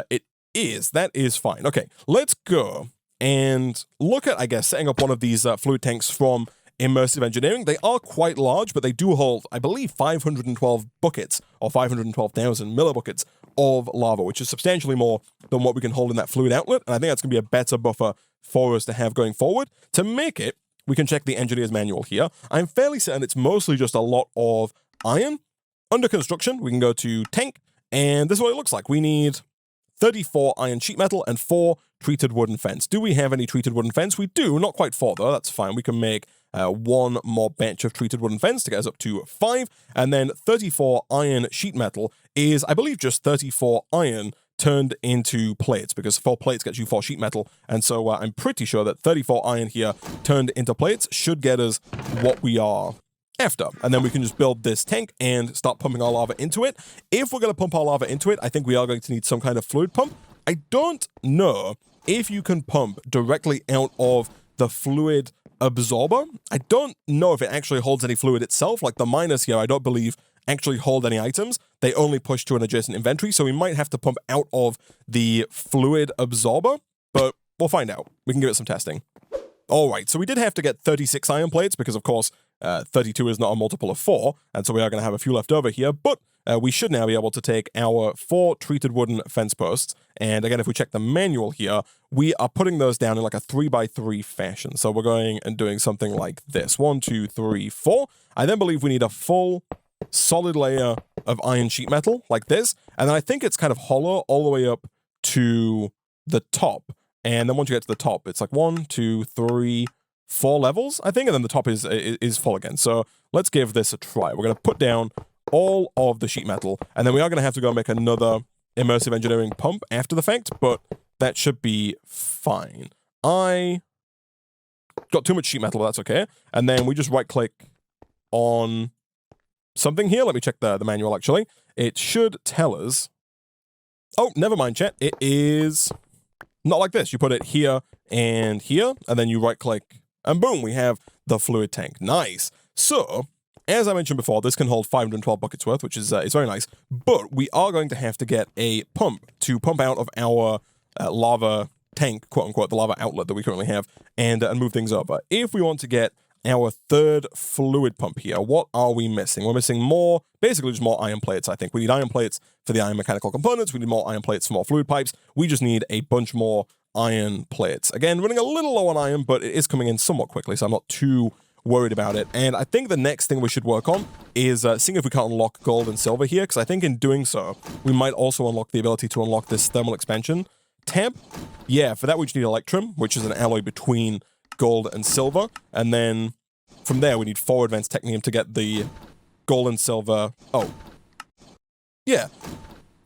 It is. That is fine. Okay, let's go and look at, I guess, setting up one of these fluid tanks from Immersive Engineering. They are quite large, but they do hold, I believe, 512 buckets, or 512,000 millibuckets of lava, which is substantially more than what we can hold in that fluid outlet, and I think that's going to be a better buffer for us to have going forward. To make it, we can check the engineer's manual here. I'm fairly certain it's mostly just a lot of iron. Under construction, we can go to tank, and this is what it looks like. We need 34 iron sheet metal, and 4 treated wooden fence. Do we have any treated wooden fence? We do, not quite 4 though, that's fine. We can make 1 more batch of treated wooden fence to get us up to 5, and then 34 iron sheet metal is, I believe, just 34 iron turned into plates, because 4 plates gets you 4 sheet metal, and so I'm pretty sure that 34 iron here turned into plates should get us what we are after. And then we can just build this tank and start pumping our lava into it. If we're going to pump our lava into it, I think we are going to need some kind of fluid pump. I don't know if you can pump directly out of the fluid absorber. I don't know if it actually holds any fluid itself. Like the miners here, I don't believe actually hold any items. They only push to an adjacent inventory, so we might have to pump out of the fluid absorber, but we'll find out. We can give it some testing. All right, so we did have to get 36 iron plates because, of course, 32 is not a multiple of 4, and so we are going to have a few left over here, but we should now be able to take our 4 treated wooden fence posts, and again, if we check the manual here, we are putting those down in like a 3x3 fashion. So we're going and doing something like this. 1, 2, 3, 4. I then believe we need a full solid layer of iron sheet metal like this, and then I think it's kind of hollow all the way up to the top, and then once you get to the top, it's like 1, 2, 3, 4 levels, I think, and then the top is full again. So let's give this a try. We're going to put down all of the sheet metal, and then we are going to have to go make another immersive engineering pump after the fact, but that should be fine. I got too much sheet metal, but that's okay. And then we just right-click on something here. Let me check the manual, actually. It should tell us... Oh, never mind, chat. It is not like this. You put it here, and then you right-click, and boom, we have the fluid tank. Nice. So, as I mentioned before, this can hold 512 buckets worth, which is very nice, but we are going to have to get a pump to pump out of our lava tank, quote-unquote, the lava outlet that we currently have, and move things over. If we want to get our 3rd fluid pump here, what are we missing? We're missing more, basically just more iron plates, I think. We need iron plates for the iron mechanical components, we need more iron plates for more fluid pipes, we just need a bunch more iron plates. Again, running a little low on iron, but it is coming in somewhat quickly, so I'm not too worried about it. And I think the next thing we should work on is seeing if we can't unlock gold and silver here, because I think in doing so, we might also unlock the ability to unlock this thermal expansion tab. Yeah, for that we just need electrum, which is an alloy between gold and silver, and then from there we need 4 advanced technium to get the gold and silver. Oh, yeah,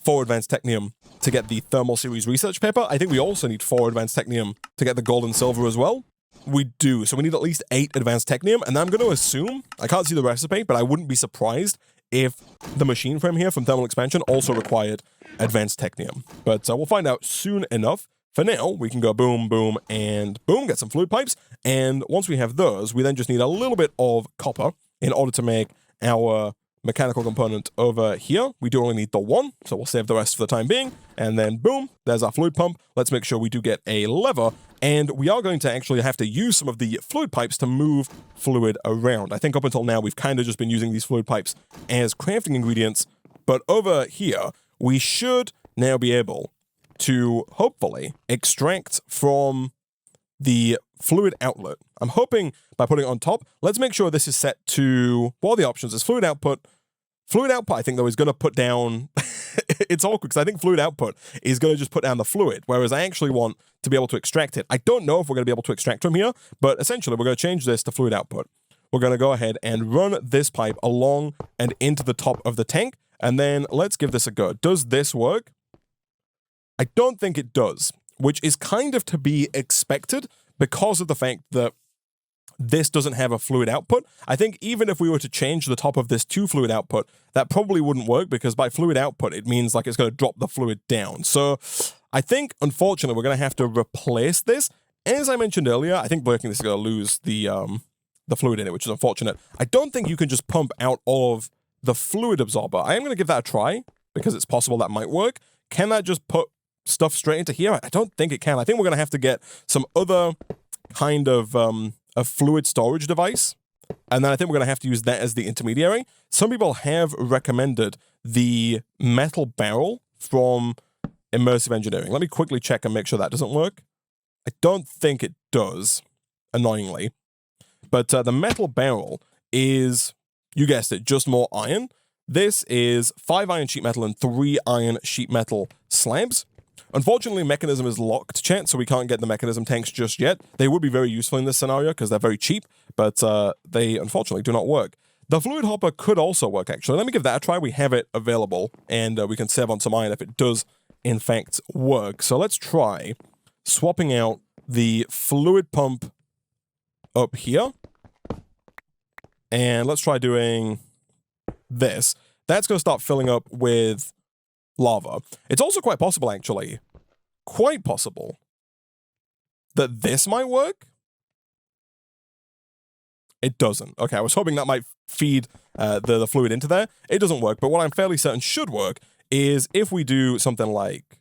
4 advanced technium to get the thermal series research paper. I think we also need 4 advanced technium to get the gold and silver as well. We do, so we need at least 8 advanced technium, and I'm going to assume, I can't see the recipe, but I wouldn't be surprised if the machine frame here from Thermal Expansion also required advanced technium. But we'll find out soon enough. For now, we can go boom, boom, and boom, get some fluid pipes, and once we have those, we then just need a little bit of copper in order to make our mechanical component over here. We do only need the 1, so we'll save the rest for the time being, and then boom, there's our fluid pump. Let's make sure we do get a lever, and we are going to actually have to use some of the fluid pipes to move fluid around. I think up until now, we've kind of just been using these fluid pipes as crafting ingredients, but over here, we should now be able to hopefully extract from the fluid outlet. I'm hoping by putting it on top, let's make sure this is set to, what are the options? It's fluid output. Fluid output, I think, though, is going to put down, it's awkward because I think fluid output is going to just put down the fluid, whereas I actually want to be able to extract it. I don't know if we're going to be able to extract from here, but essentially we're going to change this to fluid output. We're going to go ahead and run this pipe along and into the top of the tank, and then let's give this a go. Does this work? I don't think it does, which is kind of to be expected because of the fact that this doesn't have a fluid output. I think even if we were to change the top of this to fluid output, that probably wouldn't work because by fluid output, it means like it's going to drop the fluid down. So I think, unfortunately, we're going to have to replace this. As I mentioned earlier, I think breaking this is going to lose the fluid in it, which is unfortunate. I don't think you can just pump out of the fluid absorber. I am going to give that a try because it's possible that might work. Can that just put stuff straight into here? I don't think it can. I think we're going to have to get some other kind of a fluid storage device, and then I think we're going to have to use that as the intermediary. Some people have recommended the metal barrel from Immersive Engineering. Let me quickly check and make sure that doesn't work. I don't think it does, annoyingly. But the metal barrel is, you guessed it, just more iron. This is 5 iron sheet metal and 3 iron sheet metal slabs. Unfortunately, Mekanism is locked, chat, so we can't get the Mekanism tanks just yet. They would be very useful in this scenario because they're very cheap, but they unfortunately do not work. The Fluid Hopper could also work, actually. Let me give that a try. We have it available, and we can save on some iron if it does, in fact, work. So let's try swapping out the fluid pump up here. And let's try doing this. That's going to start filling up with lava. It's also quite possible, actually, quite possible, that this might work. It doesn't. Okay, I was hoping that might feed the fluid into there. It doesn't work, but what I'm fairly certain should work is if we do something like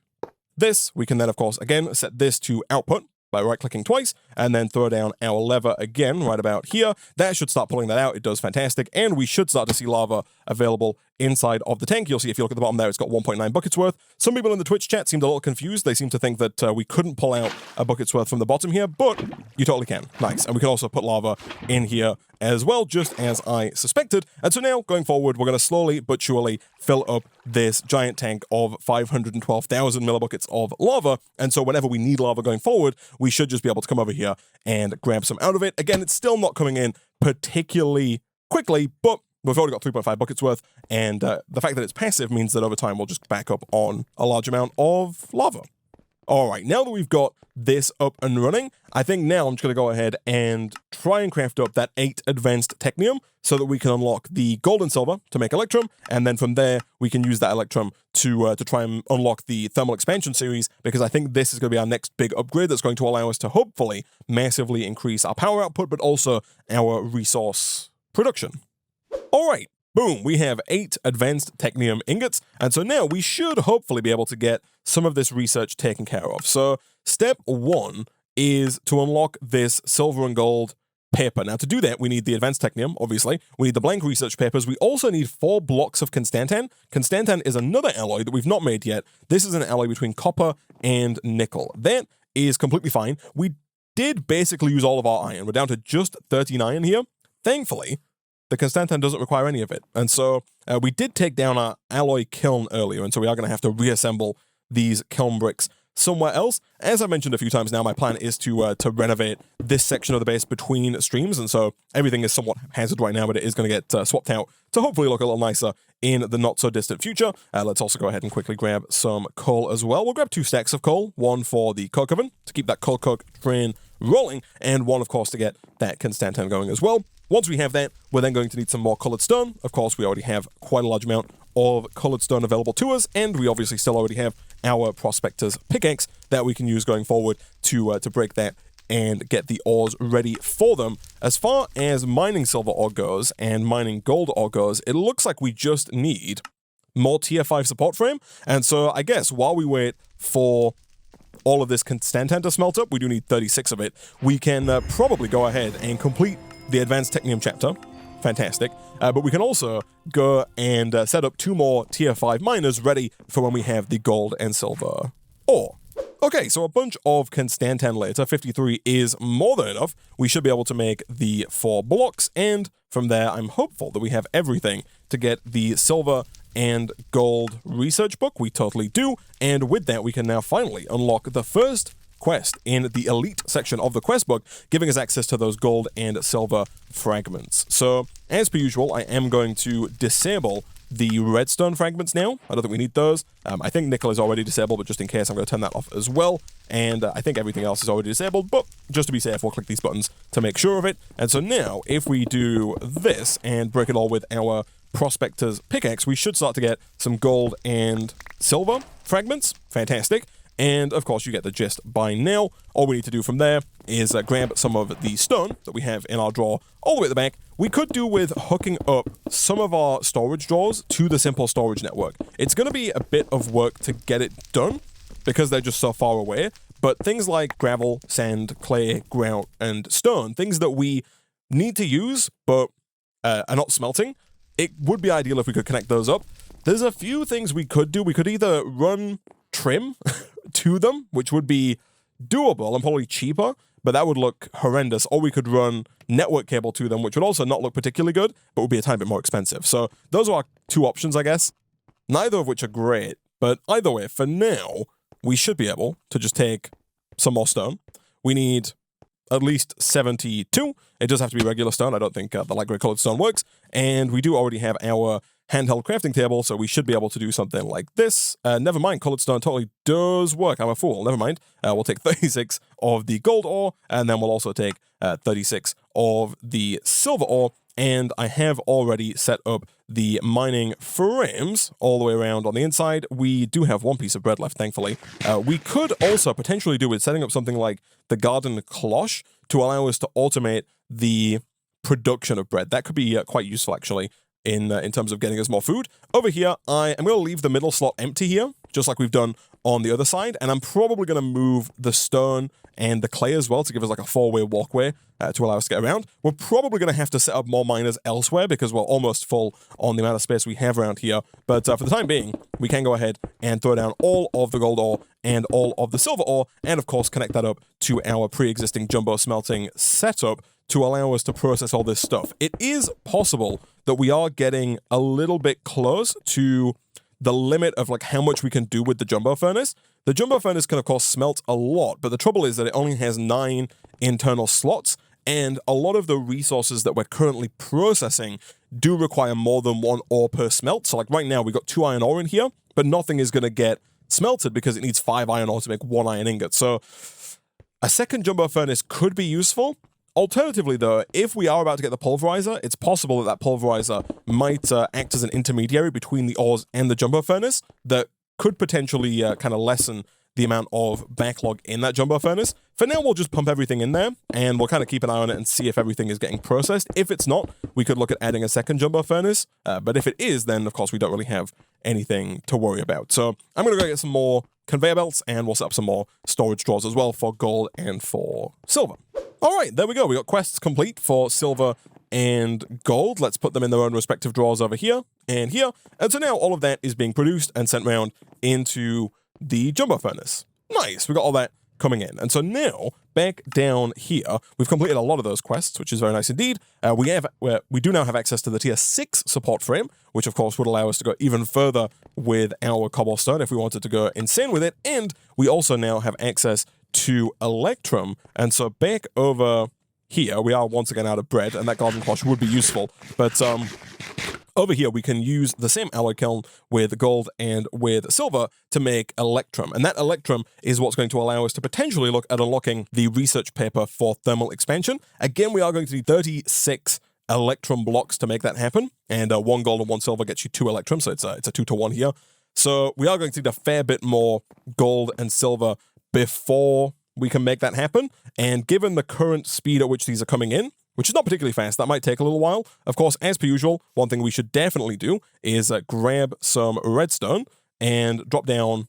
this, we can then, of course, again, set this to output by right-clicking twice, and then throw down our lever again right about here. That should start pulling that out. It does fantastic, and we should start to see lava available inside of the tank. You'll see if you look at the bottom there, it's got 1.9 buckets worth. Some people in the Twitch chat seemed a little confused. They seem to think that we couldn't pull out a bucket's worth from the bottom here, but you totally can. Nice. And we can also put lava in here as well, just as I suspected. And so now, going forward, we're going to slowly but surely fill up this giant tank of 512,000 millibuckets of lava. And so whenever we need lava going forward, we should just be able to come over here and grab some out of it. Again, it's still not coming in particularly quickly, but we've already got 3.5 buckets worth, and the fact that it's passive means that over time we'll just back up on a large amount of lava. All right, now that we've got this up and running, I think now I'm just going to go ahead and try and craft up that 8 advanced Technium so that we can unlock the gold and silver to make Electrum, and then from there we can use that Electrum to try and unlock the Thermal Expansion series, because I think this is going to be our next big upgrade that's going to allow us to hopefully massively increase our power output, but also our resource production. All right, boom, we have 8 advanced Technium Ingots, and so now we should hopefully be able to get some of this research taken care of. So step 1 is to unlock this silver and gold paper. Now to do that, we need the advanced Technium, obviously. We need the blank research papers. We also need 4 blocks of Constantan. Constantan is another alloy that we've not made yet. This is an alloy between copper and nickel. That is completely fine. We did basically use all of our iron. We're down to just 39 here. Thankfully, the Constantan doesn't require any of it. And so we did take down our alloy kiln earlier, and so we are going to have to reassemble these kiln bricks somewhere else. As I mentioned a few times now, my plan is to renovate this section of the base between streams, and so everything is somewhat haphazard right now, but it is going to get swapped out to hopefully look a little nicer in the not-so-distant future. Let's also go ahead and quickly grab some coal as well. We'll grab 2 stacks of coal, one for the coke oven to keep that coal coke train rolling, and one, of course, to get that Constantan going as well. Once we have that, we're then going to need some more colored stone. Of course, we already have quite a large amount of colored stone available to us, and we obviously still already have our prospector's pickaxe that we can use going forward to break that and get the ores ready for them. As far as mining silver ore goes and mining gold ore goes, it looks like we just need more tier 5 support frame. And so I guess while we wait for all of this Constantan to smelt up, we do need 36 of it, we can probably go ahead and complete the advanced Technium chapter. Fantastic. But we can also go and set up 2 more tier 5 miners ready for when we have the gold and silver ore. Okay, so a bunch of Constantan later, 53 is more than enough. We should be able to make the 4 blocks, and from there I'm hopeful that we have everything to get the silver and gold research book. We totally do, and with that we can now finally unlock the first quest in the elite section of the quest book, giving us access to those gold and silver fragments. So, as per usual, I am going to disable the redstone fragments now. I don't think we need those. I think nickel is already disabled, but just in case, I'm going to turn that off as well. And I think everything else is already disabled, but just to be safe, we'll click these buttons to make sure of it. And so now, if we do this and break it all with our prospector's pickaxe, we should start to get some gold and silver fragments. Fantastic. And of course, you get the gist by now. All we need to do from there is grab some of the stone that we have in our drawer all the way at the back. We could do with hooking up some of our storage drawers to the simple storage network. It's going to be a bit of work to get it done because they're just so far away. But things like gravel, sand, clay, grout, and stone, things that we need to use but are not smelting, it would be ideal if we could connect those up. There's a few things we could do. We could either run trim to them, which would be doable and probably cheaper, but that would look horrendous. Or we could run network cable to them, which would also not look particularly good, but would be a tiny bit more expensive. So those are our 2 options, I guess. Neither of which are great, but either way, for now, we should be able to just take some more stone. We need at least 72. It does have to be regular stone. I don't think the light gray colored stone works. And we do already have our handheld crafting table, so we should be able to do something like this. Never mind, colored stone totally does work. I'm a fool. Never mind. We'll take 36 of the gold ore, and then we'll also take 36 of the silver ore. And I have already set up the mining frames all the way around on the inside. We do have one piece of bread left, thankfully. We could also potentially do with setting up something like the garden cloche to allow us to automate the production of bread. That could be quite useful, actually, in terms of getting us more food. Over here, I am going to leave the middle slot empty here, just like we've done on the other side, and I'm probably going to move the stone and the clay as well to give us like a four-way walkway to allow us to get around. We're probably going to have to set up more miners elsewhere because we're almost full on the amount of space we have around here, but for the time being, we can go ahead and throw down all of the gold ore and all of the silver ore, and of course connect that up to our pre-existing jumbo smelting setup to allow us to process all this stuff. It is possible that we are getting a little bit close to the limit of like how much we can do with the jumbo furnace. The jumbo furnace can of course smelt a lot, but the trouble is that it only has 9 internal slots, and a lot of the resources that we're currently processing do require more than 1 ore per smelt. So like right now we got 2 iron ore in here, but nothing is going to get smelted because it needs 5 iron ore to make 1 iron ingot. So a second jumbo furnace could be useful. Alternatively, though, if we are about to get the pulverizer, it's possible that that pulverizer might act as an intermediary between the ores and the jumbo furnace that could potentially kind of lessen the amount of backlog in that jumbo furnace. For now, we'll just pump everything in there, and we'll kind of keep an eye on it and see if everything is getting processed. If it's not, we could look at adding a second jumbo furnace, but if it is, then, of course, we don't really have anything to worry about. So I'm going to go get some more conveyor belts, and we'll set up some more storage drawers as well for gold and for silver. All right, there we go. We got quests complete for silver and gold. Let's put them in their own respective drawers over here and here. And so now all of that is being produced and sent around into the jumbo furnace. Nice, we got all that coming in. And so now, back down here, we've completed a lot of those quests, which is very nice indeed. We do now have access to the tier 6 support frame, which of course would allow us to go even further with our cobblestone if we wanted to go insane with it. And we also now have access to electrum. And so back over here, we are once again out of bread, and that garden cloche would be useful. But over here, we can use the same alloy kiln with gold and with silver to make electrum. And that electrum is what's going to allow us to potentially look at unlocking the research paper for Themal Expansion. Again, we are going to need 36 electrum blocks to make that happen. And 1 gold and 1 silver gets you 2 electrum, so it's a 2-to-1 here. So we are going to need a fair bit more gold and silver before we can make that happen. And given the current speed at which these are coming in, which is not particularly fast, that might take a little while. Of course, as per usual, one thing we should definitely do is grab some redstone and drop down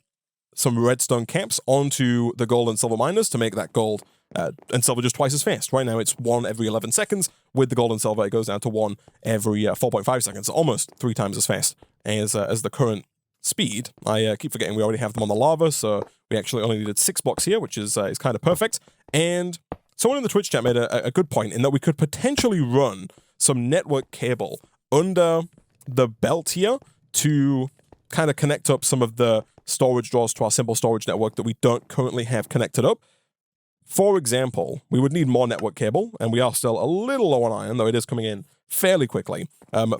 some redstone caps onto the gold and silver miners to make that gold and silver just twice as fast. Right now, it's 1 every 11 seconds. With the gold and silver, it goes down to 1 every 4.5 seconds, almost 3 times as fast as the current speed. I keep forgetting we already have them on the lava, so we actually only needed 6 blocks here, which is kind of perfect. And someone in the Twitch chat made a good point in that we could potentially run some network cable under the belt here to kind of connect up some of the storage drawers to our simple storage network that we don't currently have connected up. For example, we would need more network cable, and we are still a little low on iron, though it is coming in fairly quickly.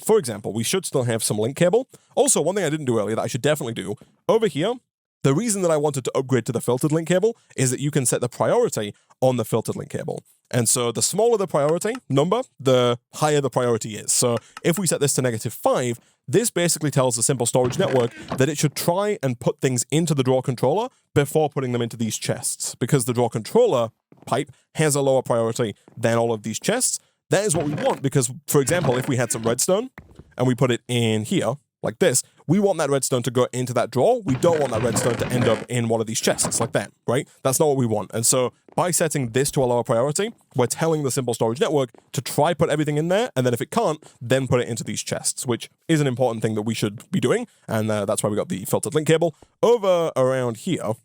For example, we should still have some link cable. Also, one thing I didn't do earlier that I should definitely do, over here, the reason that I wanted to upgrade to the filtered link cable is that you can set the priority on the filtered link cable. And so the smaller the priority number, the higher the priority is. So if we set this to -5, this basically tells the simple storage network that it should try and put things into the drawer controller before putting them into these chests, because the drawer controller pipe has a lower priority than all of these chests. That is what we want, because, for example, if we had some redstone and we put it in here, like this, we want that redstone to go into that drawer. We don't want that redstone to end up in one of these chests like that, right? That's not what we want. And so by setting this to a lower priority, we're telling the simple storage network to try put everything in there, and then if it can't, then put it into these chests, which is an important thing that we should be doing, and that's why we got the filtered link cable. Over around here,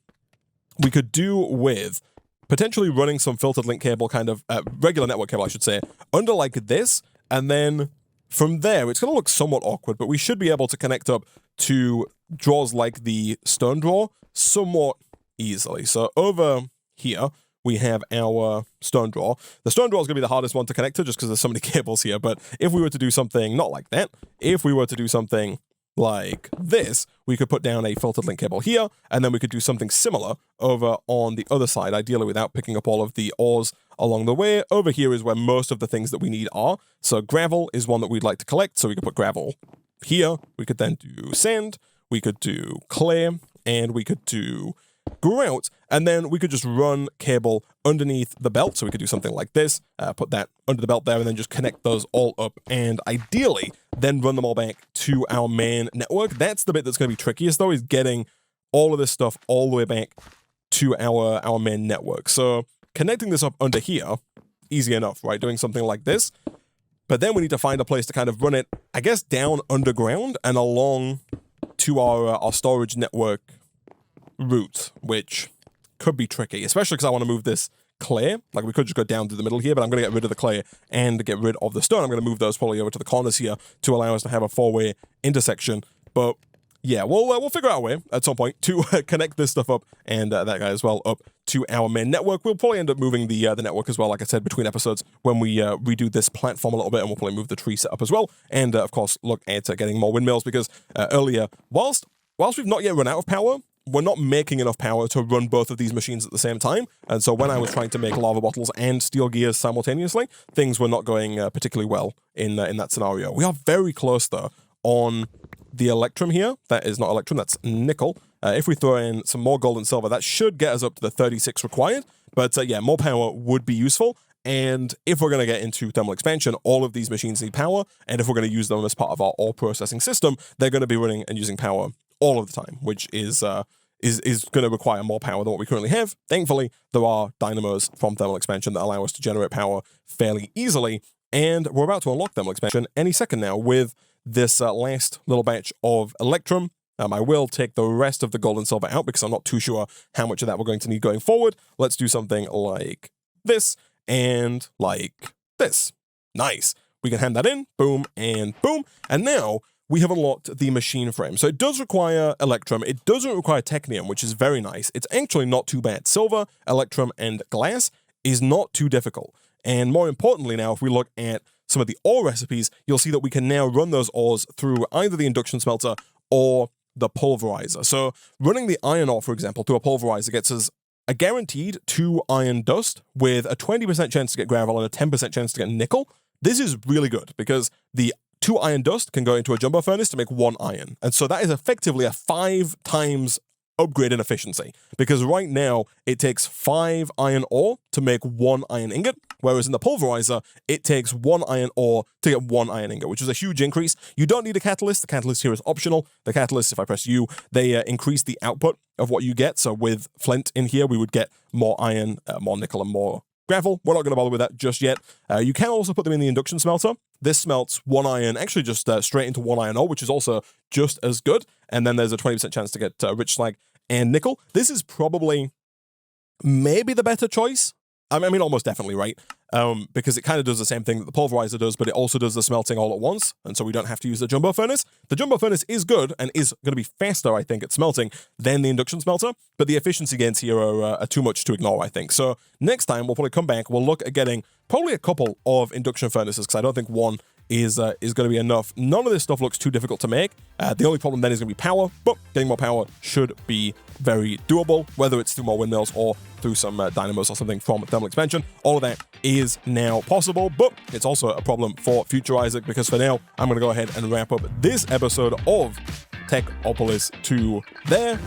we could do with potentially running some filtered link cable, kind of regular network cable, I should say, under like this, and then from there, it's going to look somewhat awkward, but we should be able to connect up to drawers like the stone drawer somewhat easily. So over here, we have our stone drawer. The stone drawer is going to be the hardest one to connect to just because there's so many cables here. But if we were to do something not like that, if we were to do something like this, we could put down a filtered link cable here, and then we could do something similar over on the other side, ideally without picking up all of the ores along the way. Over here is where most of the things that we need are. So gravel is one that we'd like to collect, so we could put gravel here. We could then do sand, we could do clay, and we could do grout, and then we could just run cable underneath the belt. So we could do something like this, put that under the belt there, and then just connect those all up, and ideally then run them all back to our main network. That's the bit that's going to be trickiest, though, is getting all of this stuff all the way back to our main network. So connecting this up under here, easy enough, right? Doing something like this. But then we need to find a place to kind of run it, I guess, down underground and along to our storage network route, which could be tricky, especially because I want to move this clay. Like, we could just go down to the middle here, but I'm going to get rid of the clay and get rid of the stone. I'm going to move those probably over to the corners here to allow us to have a four-way intersection. But yeah, we'll figure out a way at some point to connect this stuff up, and that guy as well, up to our main network. We'll probably end up moving the network as well, like I said, between episodes when we redo this platform a little bit, and we'll probably move the tree setup as well, and of course look at getting more windmills, because earlier, whilst we've not yet run out of power, we're not making enough power to run both of these machines at the same time. And so when I was trying to make lava bottles and steel gears simultaneously, things were not going particularly well in that scenario. We are very close, though, on the electrum here. That is not electrum, that's nickel. If we throw in some more gold and silver, that should get us up to the 36 required. But yeah, more power would be useful. And if we're going to get into thermal expansion, all of these machines need power. And if we're going to use them as part of our ore processing system, they're going to be running and using power all of the time, which is going to require more power than what we currently have. Thankfully, there are dynamos from thermal expansion that allow us to generate power fairly easily, and we're about to unlock thermal expansion any second now with this last little batch of electrum. I will take the rest of the gold and silver out because I'm not too sure how much of that we're going to need going forward. Let's do something like this and like this. Nice. We can hand that in, boom, and now we have unlocked the machine frame. So it does require electrum. It doesn't require technium, which is very nice. It's actually not too bad. Silver, electrum, and glass is not too difficult. And more importantly now, if we look at some of the ore recipes, you'll see that we can now run those ores through either the induction smelter or the pulverizer. So running the iron ore, for example, through a pulverizer gets us a guaranteed 2 iron dust with a 20% chance to get gravel and a 10% chance to get nickel. This is really good because the 2 iron dust can go into a jumbo furnace to make 1 iron. And so that is effectively a 5 times upgrade in efficiency, because right now it takes 5 iron ore to make 1 iron ingot, whereas in the pulverizer, it takes 1 iron ore to get 1 iron ingot, which is a huge increase. You don't need a catalyst. The catalyst here is optional. The catalyst, if I press U, they increase the output of what you get. So with flint in here, we would get more iron, more nickel, and more gravel. We're not going to bother with that just yet. You can also put them in the induction smelter. This smelts 1 iron, actually just straight into 1 iron ore, which is also just as good. And then there's a 20% chance to get rich slag and nickel. This is probably maybe the better choice. I mean, almost definitely, right? Because it kind of does the same thing that the pulverizer does, but it also does the smelting all at once, and so we don't have to use the jumbo furnace. The jumbo furnace is good and is going to be faster, I think, at smelting than the induction smelter, but the efficiency gains here are too much to ignore, I think. So next time, we'll probably come back, we'll look at getting probably a couple of induction furnaces, because I don't think one is going to be enough. None of this stuff looks too difficult to make. The only problem then is going to be power, but getting more power should be very doable, whether it's through more windmills or through some dynamos or something from thermal expansion. All of that is now possible, but it's also a problem for future Isaac, because for now, I'm going to go ahead and wrap up this episode of Techopolis to there.